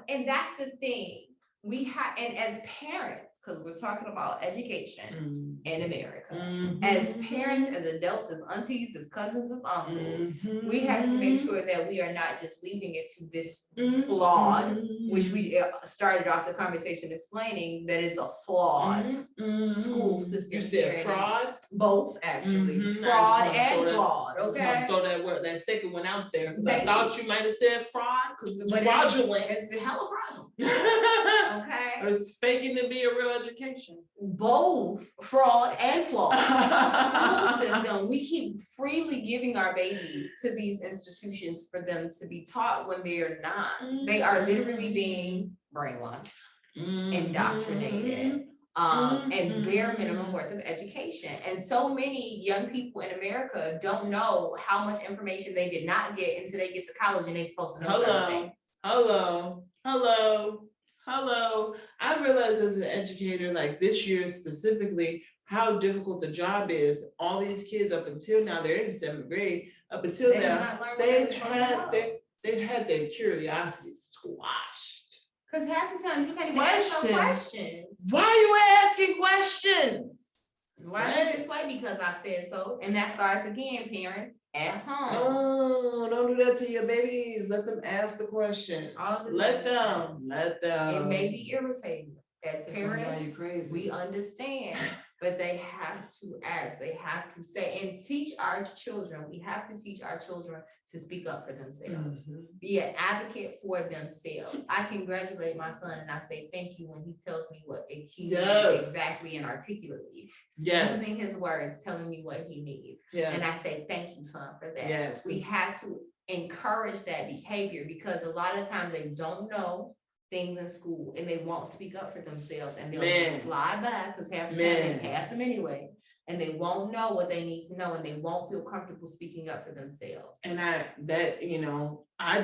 And that's the thing. We have, and as parents, because we're talking about education in America, as parents, as adults, as aunties, as cousins, as uncles, we have to make sure that we are not just leaving it to this flawed, which we started off the conversation explaining that is a flawed school system. You said fraud? Both, actually. Fraud and flawed, okay? Throw that second one out there, because I thought you might have said fraud, because it's fraudulent. It's hella fraudulent. Okay. Or it's faking to be a real education. Both fraud and flawed. School system, we keep freely giving our babies to these institutions for them to be taught when they are not. They are literally being brainwashed, indoctrinated, and bare minimum worth of education. And so many young people in America don't know how much information they did not get until they get to college and they're supposed to know certain things. Hello. I realized as an educator, like this year specifically, how difficult the job is. All these kids up until now, they're in 7th grade. Up until now, they've had their curiosities squashed. Because half the time you can't even ask no questions. Why are you asking questions? Why is it this way? Because I said so. And that starts again, parents at home. No, don't do that to your babies. Let them ask the question. All the Let time. them. It may be irritating. As It's gonna drive parents, you crazy. we understand, but they have to ask, they have to say, and teach our children. We have to teach our children to speak up for themselves. Mhm. Be an advocate for themselves. I congratulate my son and I say thank you when he tells me what he Yes. needs exactly and articulately. Yes. Using his words, telling me what he needs. Yeah. And I say thank you, son, for that. Yes. We have to encourage that behavior because a lot of times they don't know things in school and they won't speak up for themselves and they'll Man. just slide by because half the time they Man. pass them anyway. And they won't know what they need to know and they won't feel comfortable speaking up for themselves. And I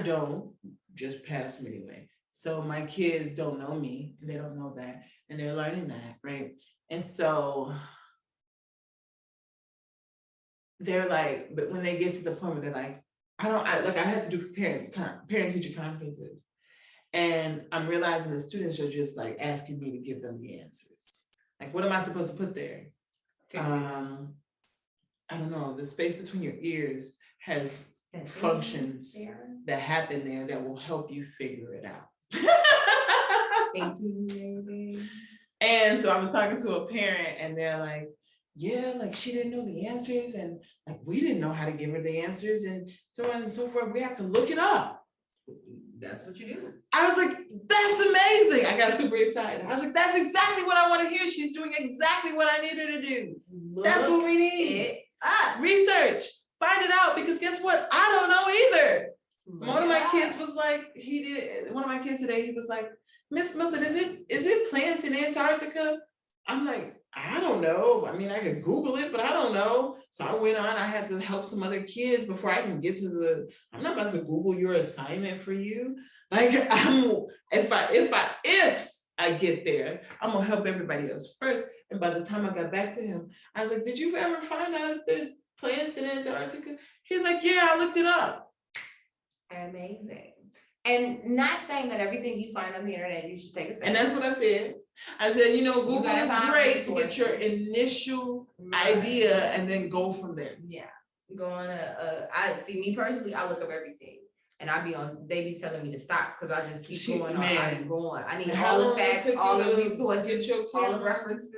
don't just pass them anyway. So my kids don't know me, and they don't know that, and they're learning that, right? And so they're like, but when they get to the point where they're like, I had to do parent teacher conferences. And I'm realizing the students are just like asking me to give them the answers. Like, what am I supposed to put there? I don't know, the space between your ears has functions that happen there that will help you figure it out. Thank you, baby. And so I was talking to a parent and they're like, yeah, like she didn't know the answers and like we didn't know how to give her the answers and so on and so forth. We had to look it up. That's what you do. I was like, that's amazing. I got super excited. I was like, that's exactly what I want to hear. She's doing exactly what I need her to do. That's what we need. Research, find it out, because guess what? I don't know either. One of my kids was like, one of my kids today, he was like, Miss Wilson, is it plants in Antarctica? I'm like, I don't know. I mean, I could Google it, but I don't know. So I went on, I had to help some other kids before I can get to I'm not about to Google your assignment for you. Like if I get there, I'm gonna help everybody else first. And by the time I got back to him, I was like, did you ever find out if there's plants in Antarctica? He's like, yeah, I looked it up. Amazing. And not saying that everything you find on the internet, you should take a And that's what I said. I said, Google is great to get your initial idea and then go from there. Yeah. Go on I see me personally, I look up everything. And they be telling me to stop because I just keep going on. I keep going. I need all the facts, all the resources, all the references,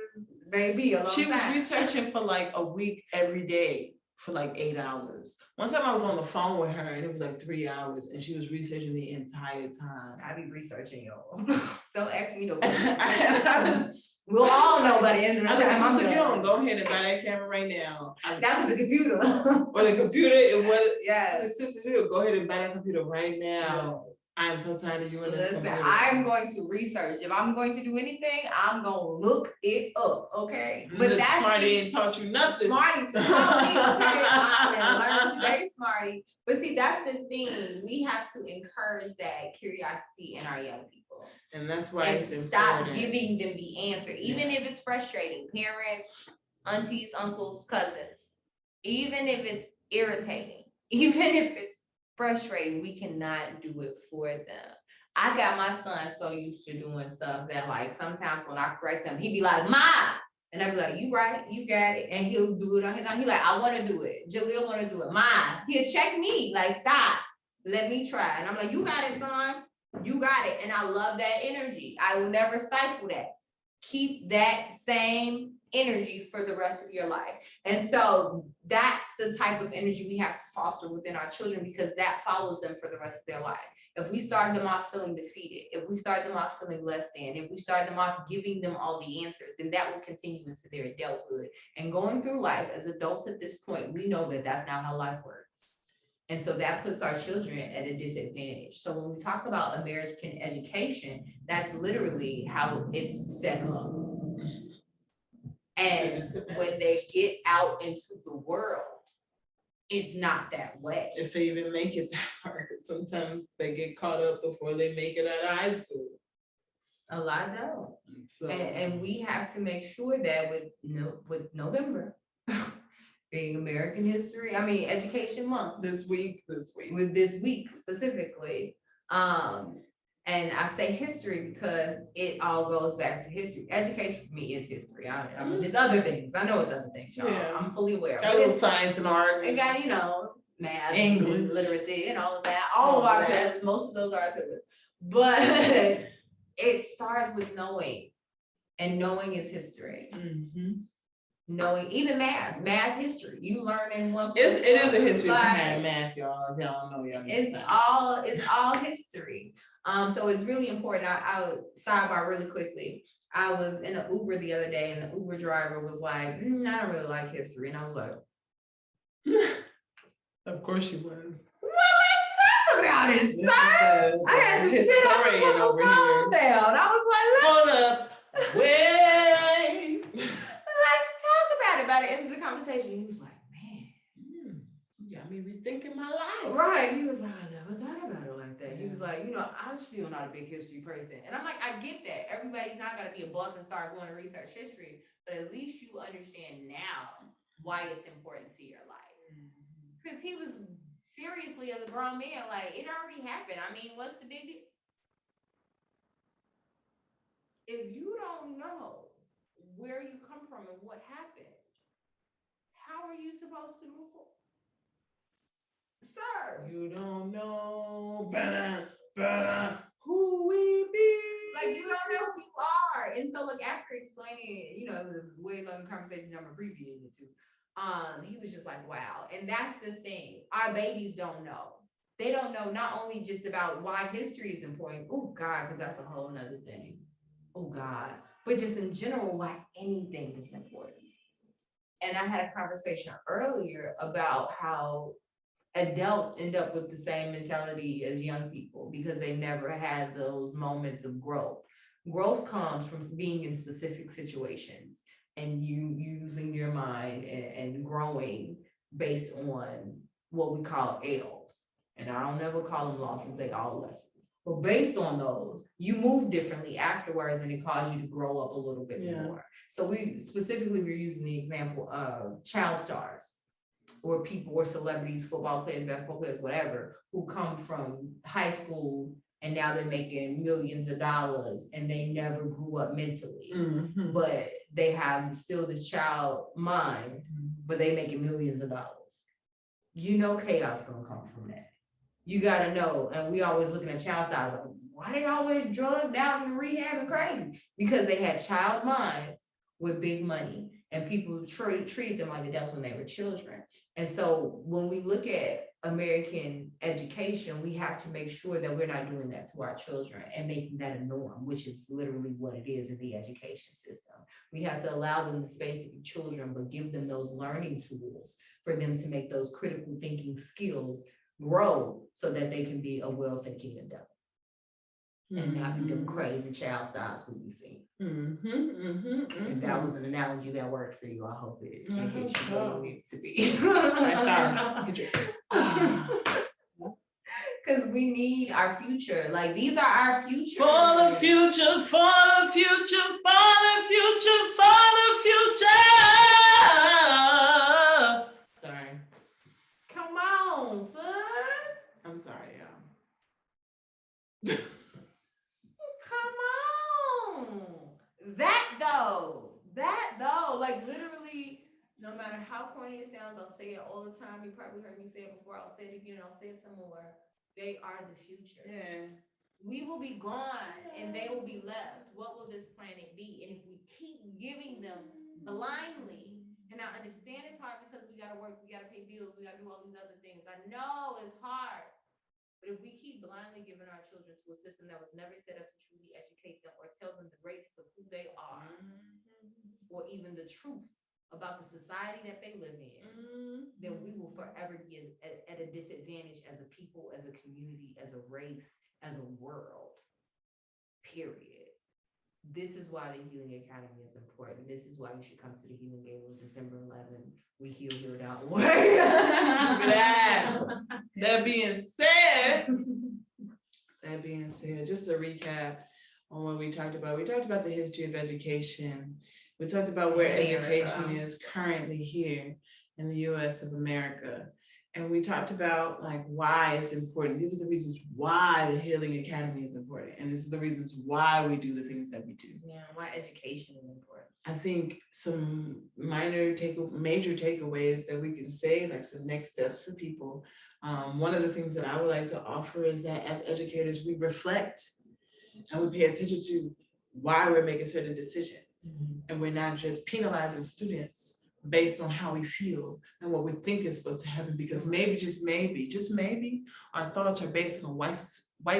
baby. She was researching for like a week every day for like 8 hours. One time I was on the phone with her and it was like 3 hours and she was researching the entire time. I be researching, y'all. Don't ask me no questions. We'll all know by the end of the time. I'm like, go ahead and buy that camera right now. That was the computer. Or the computer, it was, yeah. Sister, go ahead and buy that computer right now. I'm so tired of you in this computer. I'm going to research. If I'm going to do anything, I'm going to look it up, okay? But that's Smarty ain't taught you nothing. Smarty taught me, okay? I learned today, Smarty. But see, that's the thing. We have to encourage that curiosity in our young people. And that's why and it's stop important. giving them the answer, even if it's frustrating. Parents, aunties, uncles, cousins, even if it's irritating, even if it's frustrating, we cannot do it for them. I got my son so used to doing stuff that like sometimes when I correct him, he'd be like, "Mom," and I'd be like, "You right, you got it," and he'll do it on his own. He like, "I want to do it." Jaleel want to do it. Mom, he'll check me like, "Stop, let me try," and I'm like, "You got it, son. You got it." And I love that energy. I will never stifle that. Keep that same energy for the rest of your life. And so that's the type of energy we have to foster within our children, because that follows them for the rest of their life. If we start them off feeling defeated, if we start them off feeling less than, if we start them off giving them all the answers, then that will continue into their adulthood. And going through life as adults at this point, we know that that's not how life works. And so that puts our children at a disadvantage. So when we talk about American education, that's literally how it's set up. And when they get out into the world, it's not that way. If they even make it that far, sometimes they get caught up before they make it out of high school. A lot don't. So, and we have to make sure that with November being American History, Education Month this week. with this week specifically, And I say history because it all goes back to history. Education for me is history. I mean, it's other things. I know it's other things, y'all. Yeah. I'm fully aware. Got a But little it's, science and art. it got, math, English. and literacy, and all of that. All of All our of that. pillars, most of those are our pillars. But it starts with knowing. And knowing is history. Mhm. Knowing, even math history. You learn in one. It is a history Like, behind math, y'all. If y'all don't know, y'all need to it's all history. So it's really important. I'll sidebar really quickly. I was in an Uber the other day, and the Uber driver was like, I don't really like history. And I was like, Of course she was. well, let's talk about it, sir. I had to sit up and put the phone down. I was like, Hold up. Wait. let's talk about it. By the end of the conversation, he was like, man. You got me rethinking my life. Right. He was like, I never thought about it like that. He was like, I'm still not a big history person. And I'm like, I get that. Everybody's not gonna be a buff and start going to research history, but at least you understand now why it's important to your life. Because he was seriously, as a grown man, like, it already happened. I mean, what's the big deal? If you don't know where you come from and what happened, how are you supposed to move forward? Sir. You don't know who we be. Like, you don't know who you are. And so, like, after explaining it, it was a way long conversation I'm abbreviating it to. He was just like, wow. And that's the thing. Our babies don't know. They don't know not only just about why history is important. Oh God, because that's a whole nother thing. Oh God. But just in general, why anything is important. And I had a conversation earlier about how adults end up with the same mentality as young people because they never had those moments of growth. Growth comes from being in specific situations and you using your mind and growing based on what we call L's. And I don't ever call them losses, they all lessons. But based on those, you move differently afterwards and it caused you to grow up a little bit more. So we specifically were using the example of child stars or people or celebrities, football players, basketball players, whatever, who come from high school and now they're making millions of dollars and they never grew up mentally, but they have still this child mind, but they making millions of dollars. Chaos gonna come from that. You gotta know, and we always looking at child stars like, why they always drugged out in rehab and crazy? Because they had child minds with big money and people treated them like adults when they were children. And so when we look at American education, we have to make sure that we're not doing that to our children and making that a norm, which is literally what it is in the education system. We have to allow them the space to be children, but give them those learning tools for them to make those critical thinking skills grow so that they can be a well-thinking adult. And not be them crazy child stars who we see. If that was an analogy that worked for you, I hope it hit you where you need to be. Because we need our future. Like, these are our future. For the future, for the future, for the future, for the future. Sorry. Come on, sis. I'm sorry, y'all. Come on. That though, like literally, no matter how corny it sounds, I'll say it all the time. You probably heard me say it before. I'll say it again. I'll say it some more. They are the future. Yeah. We will be gone and they will be left. What will this planet be? And if we keep giving them blindly, and I understand it's hard because we got to work, we got to pay bills, we got to do all these other things. I know it's hard. But if we keep blindly giving our children to a system that was never set up to truly educate them or tell them the greatness of who they are, or even the truth about the society that they live in, then we will forever be at a disadvantage as a people, as a community, as a race, as a world, period. This is why the Healing Academy is important. This is why you should come to the Healing Game on December 11th. We heal without work. That being said, just to recap on what we talked about the history of education. We talked about where education is currently here in the US of America. And we talked about like why it's important. These are the reasons why the Healing Academy is important. And these are the reasons why we do the things that we do. Yeah, why education is important. I think some major takeaways that we can say, like some next steps for people. One of the things that I would like to offer is that as educators, we reflect and we pay attention to why we're making certain decisions. And we're not just penalizing students based on how we feel and what we think is supposed to happen, because maybe, just maybe, our thoughts are based on a white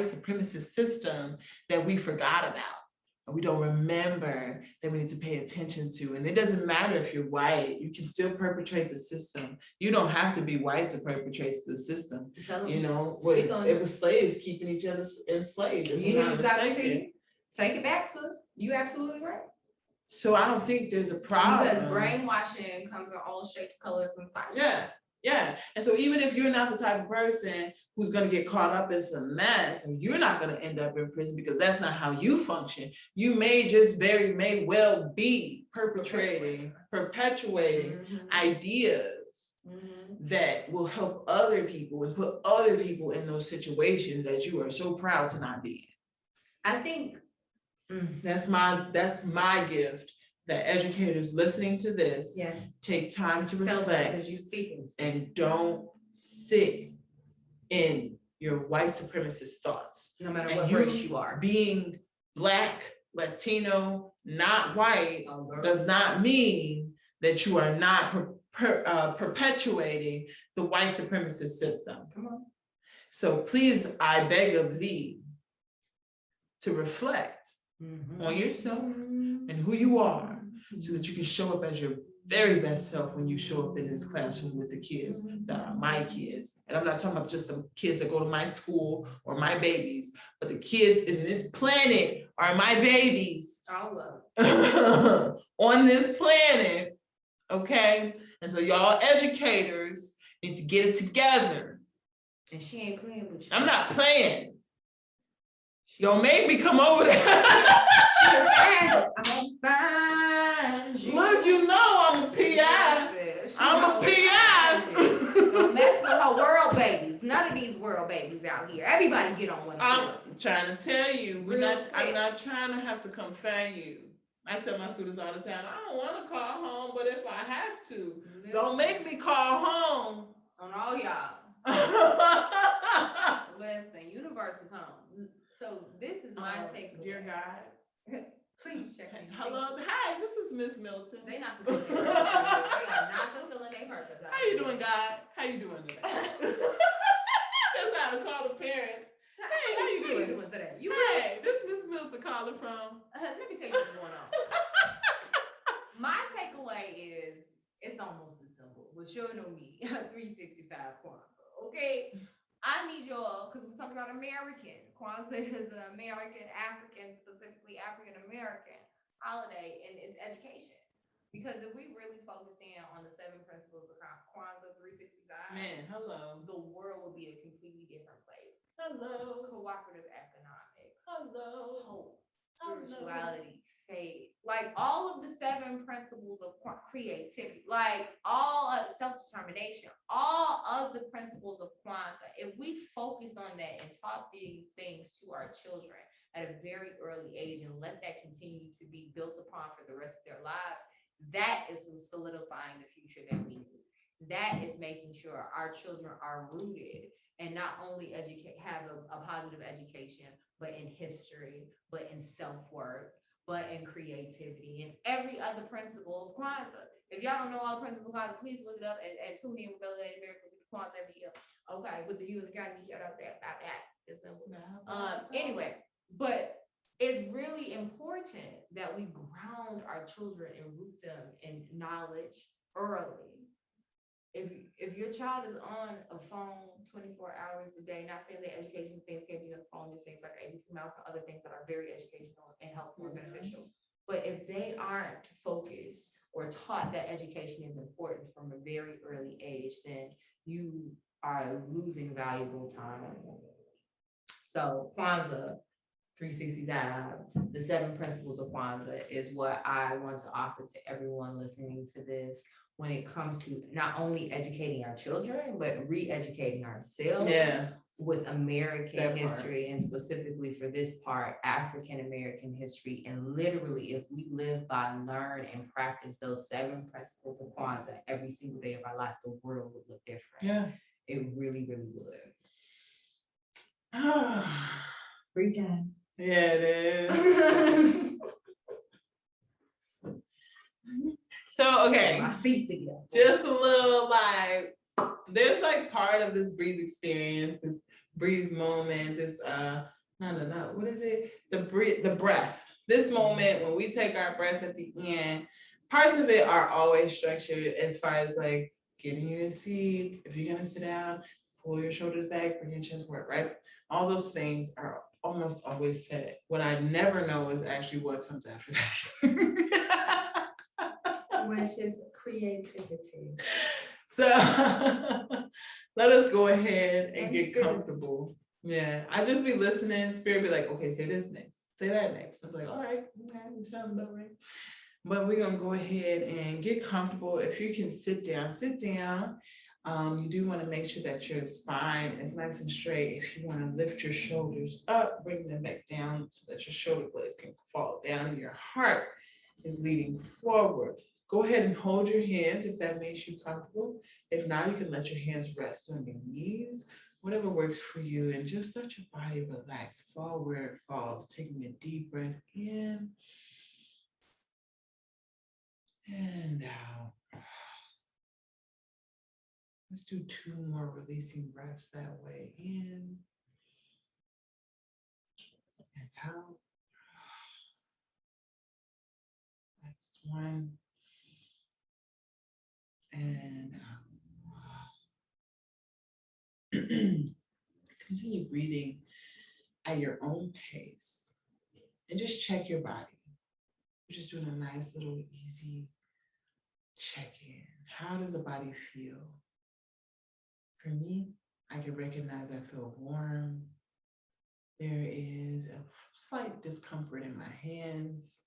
supremacist system that we forgot about. And we don't remember that we need to pay attention to. And it doesn't matter if you're white, you can still perpetrate the system. You don't have to be white to perpetrate the system. You know, it was slaves keeping each other enslaved. You know exactly. Take it back, sis. You absolutely right. So I don't think there's a problem. Because brainwashing comes in all shapes, colors, and sizes. Yeah. And so even if you're not the type of person who's going to get caught up in some mess, and you're not going to end up in prison because that's not how you function, you may well be perpetuating ideas that will help other people and put other people in those situations that you are so proud to not be in. I think that's my gift, that educators listening to this, take time to reflect and don't sit in your white supremacist thoughts. No matter what race you are. Being Black, Latino, not white, does not mean that you are not perpetuating the white supremacist system. Come on. So please, I beg of thee to reflect on yourself and who you are, so that you can show up as your very best self when you show up in this classroom with the kids that are my kids. And I'm not talking about just the kids that go to my school or my babies, but the kids in this planet are my babies. All of on this planet, okay? And so y'all educators need to get it together. And she ain't playing with you. I'm not playing. Don't make me come over there. I'm gonna find you. Look, you know I'm a PI. I'm a PI. Don't mess with her world babies. None of these world babies out here. Everybody get on one. I'm trying to tell you, I'm not trying to have to come find you. I tell my students all the time, I don't want to call home, but if I have to, don't make me call home. On all y'all. Listen, universe is home. So this is my takeaway. Dear God. Please check in. Hello, hi, this is Miss Milton. They not fulfilling their purpose. They are not fulfilling their purpose. How you doing, God? How you doing today? That's how to call the parents. Hey, how you doing today? Hey, this Miss Milton calling from. Let me tell you what's going on. My takeaway is, it's almost as simple. But sure know me, 365 Kwanzaa, okay? I need y'all, because we talk about American. Kwanzaa is an American, African, specifically African-American holiday, and it's education. Because if we really focus in on the 7 principles of Kwanzaa 365, man, hello, the world would be a completely different place. Hello. Cooperative economics. Hello. Hope. Spirituality. Faith. Like all of the 7 principles of creativity, like all of self-determination, all of the principles of Kwanzaa, if we focused on that and taught these things to our children at a very early age and let that continue to be built upon for the rest of their lives, that is solidifying the future that we need. That is making sure our children are rooted and not only have a positive education, but in history, but in self-worth, but in creativity and every other principle of Kwanzaa. If y'all don't know all the principles of Kwanzaa, please look it up and tune in with Melanated America with Kwanzaa every year. Okay, with the Healing Academy, shout out there about that. It's simple. Anyway, but it's really important that we ground our children and root them in knowledge early. If your child is on a phone 24 hours a day, not saying that education things can't be on the phone, just things like ABC Mouse and other things that are very educational and helpful and beneficial. But if they aren't focused or taught that education is important from a very early age, then you are losing valuable time. So Kwanzaa, 365, the 7 principles of Kwanzaa is what I want to offer to everyone listening to this when it comes to not only educating our children, but re-educating ourselves with American history, and specifically for this part, African American history. And literally, if we live by, learn, and practice those 7 principles of Kwanzaa every single day of our life, the world would look different. Yeah. It really, really would. Free time. Yeah, it is. So, okay. Get my feet together. Just a little like, there's like part of this breathe experience, this breathe moment, this what is it? The breath. This moment when we take our breath at the end, parts of it are always structured as far as like getting you to seat. If you're gonna sit down, pull your shoulders back, bring your chest forward, right? All those things are almost always said. What I never know is actually what comes after that. Which is creativity. So let us go ahead and get Spirit. comfortable. Yeah, I just be listening. Spirit be like, okay, say this next, say that next. I'm like, all right, okay, you sound about right. But we're gonna go ahead and get comfortable. If you can sit down, sit down. You do want to make sure that your spine is nice and straight. If you want to lift your shoulders up, bring them back down so that your shoulder blades can fall down and your heart is leading forward. Go ahead and hold your hands if that makes you comfortable. If not, you can let your hands rest on your knees, whatever works for you, and just let your body relax, fall where it falls, taking a deep breath in and out. Let's do 2 more releasing breaths that way, in and out. That's 1 and out. Continue breathing at your own pace and just check your body. We're just doing a nice little easy check-in. How does the body feel? For me, I can recognize I feel warm. There is a slight discomfort in my hands.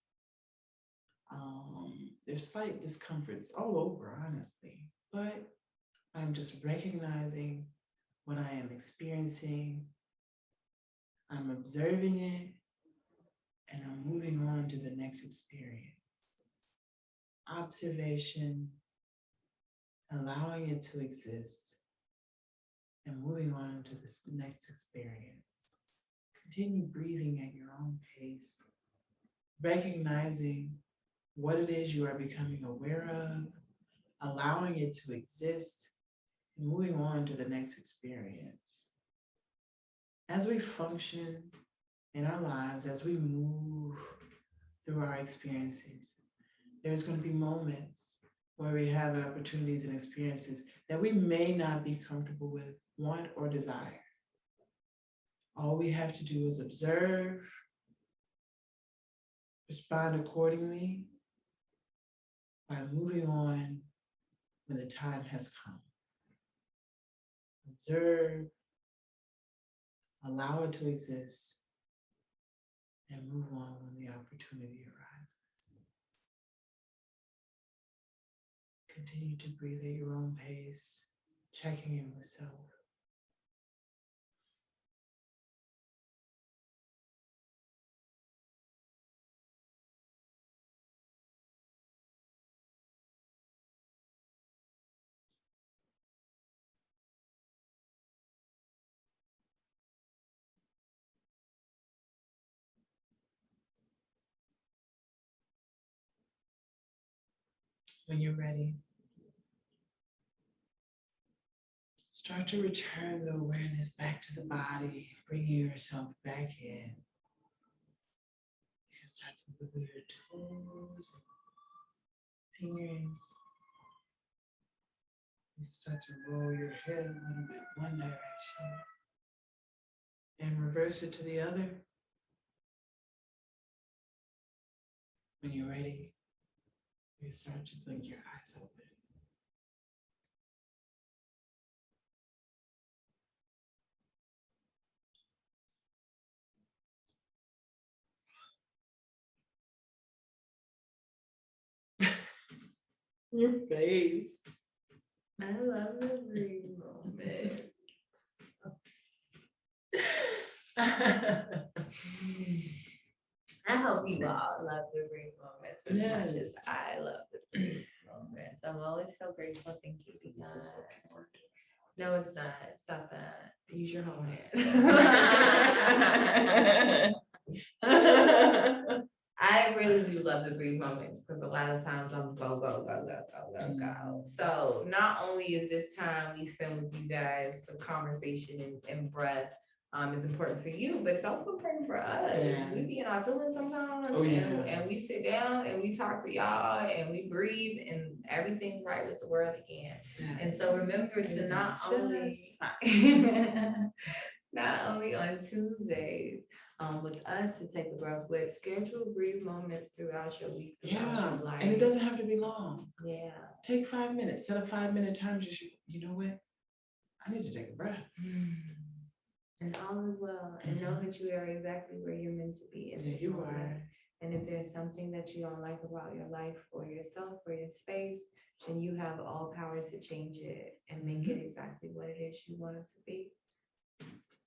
There's slight discomforts all over, honestly, but I'm just recognizing what I am experiencing. I'm observing it, and I'm moving on to the next experience. Observation, allowing it to exist, and moving on to this next experience. Continue breathing at your own pace, recognizing what it is you are becoming aware of, allowing it to exist, and moving on to the next experience. As we function in our lives, as we move through our experiences, there's going to be moments where we have opportunities and experiences that we may not be comfortable with, want, or desire. All we have to do is observe, respond accordingly by moving on when the time has come. Observe, allow it to exist, and move on when the opportunity arises. Continue to breathe at your own pace, checking in with self. When you're ready, start to return the awareness back to the body, bringing yourself back in. You can start to move your toes, fingers. You can start to roll your head a little bit one direction and reverse it to the other. When you're ready, you start to blink your eyes open. Your face. I love the breathe moment. I hope you all love the breathe moments as much as I love the breathe moments. I'm always so grateful. Thank you. This is God. what people are doing. No, it's not. Stop that. Use your whole hand. I really do love the brief moments because a lot of times I'm go, go, go, go, go, go, go. So not only is this time we spend with you guys for conversation and breath is important for you, but it's also important for us. Yeah. We be in our feelings sometimes and we sit down and we talk to y'all and we breathe and everything's right with the world again. Yeah. And so remember to not only on Tuesdays, with us to take a breath, but schedule brief moments throughout your week, throughout your life. And it doesn't have to be long. Yeah. Take 5 minutes, set a 5-minute time. Just, you know what? I need to take a breath. And all is well. And know that you are exactly where you're meant to be in this moment. And if there's something that you don't like about your life or yourself or your space, then you have all power to change it and make it exactly what it is you want it to be.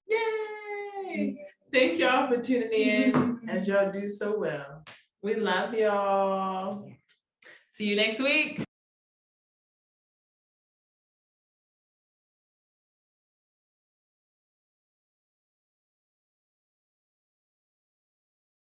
Yay! Thank y'all for tuning in as y'all do so well. We love y'all. See you next week.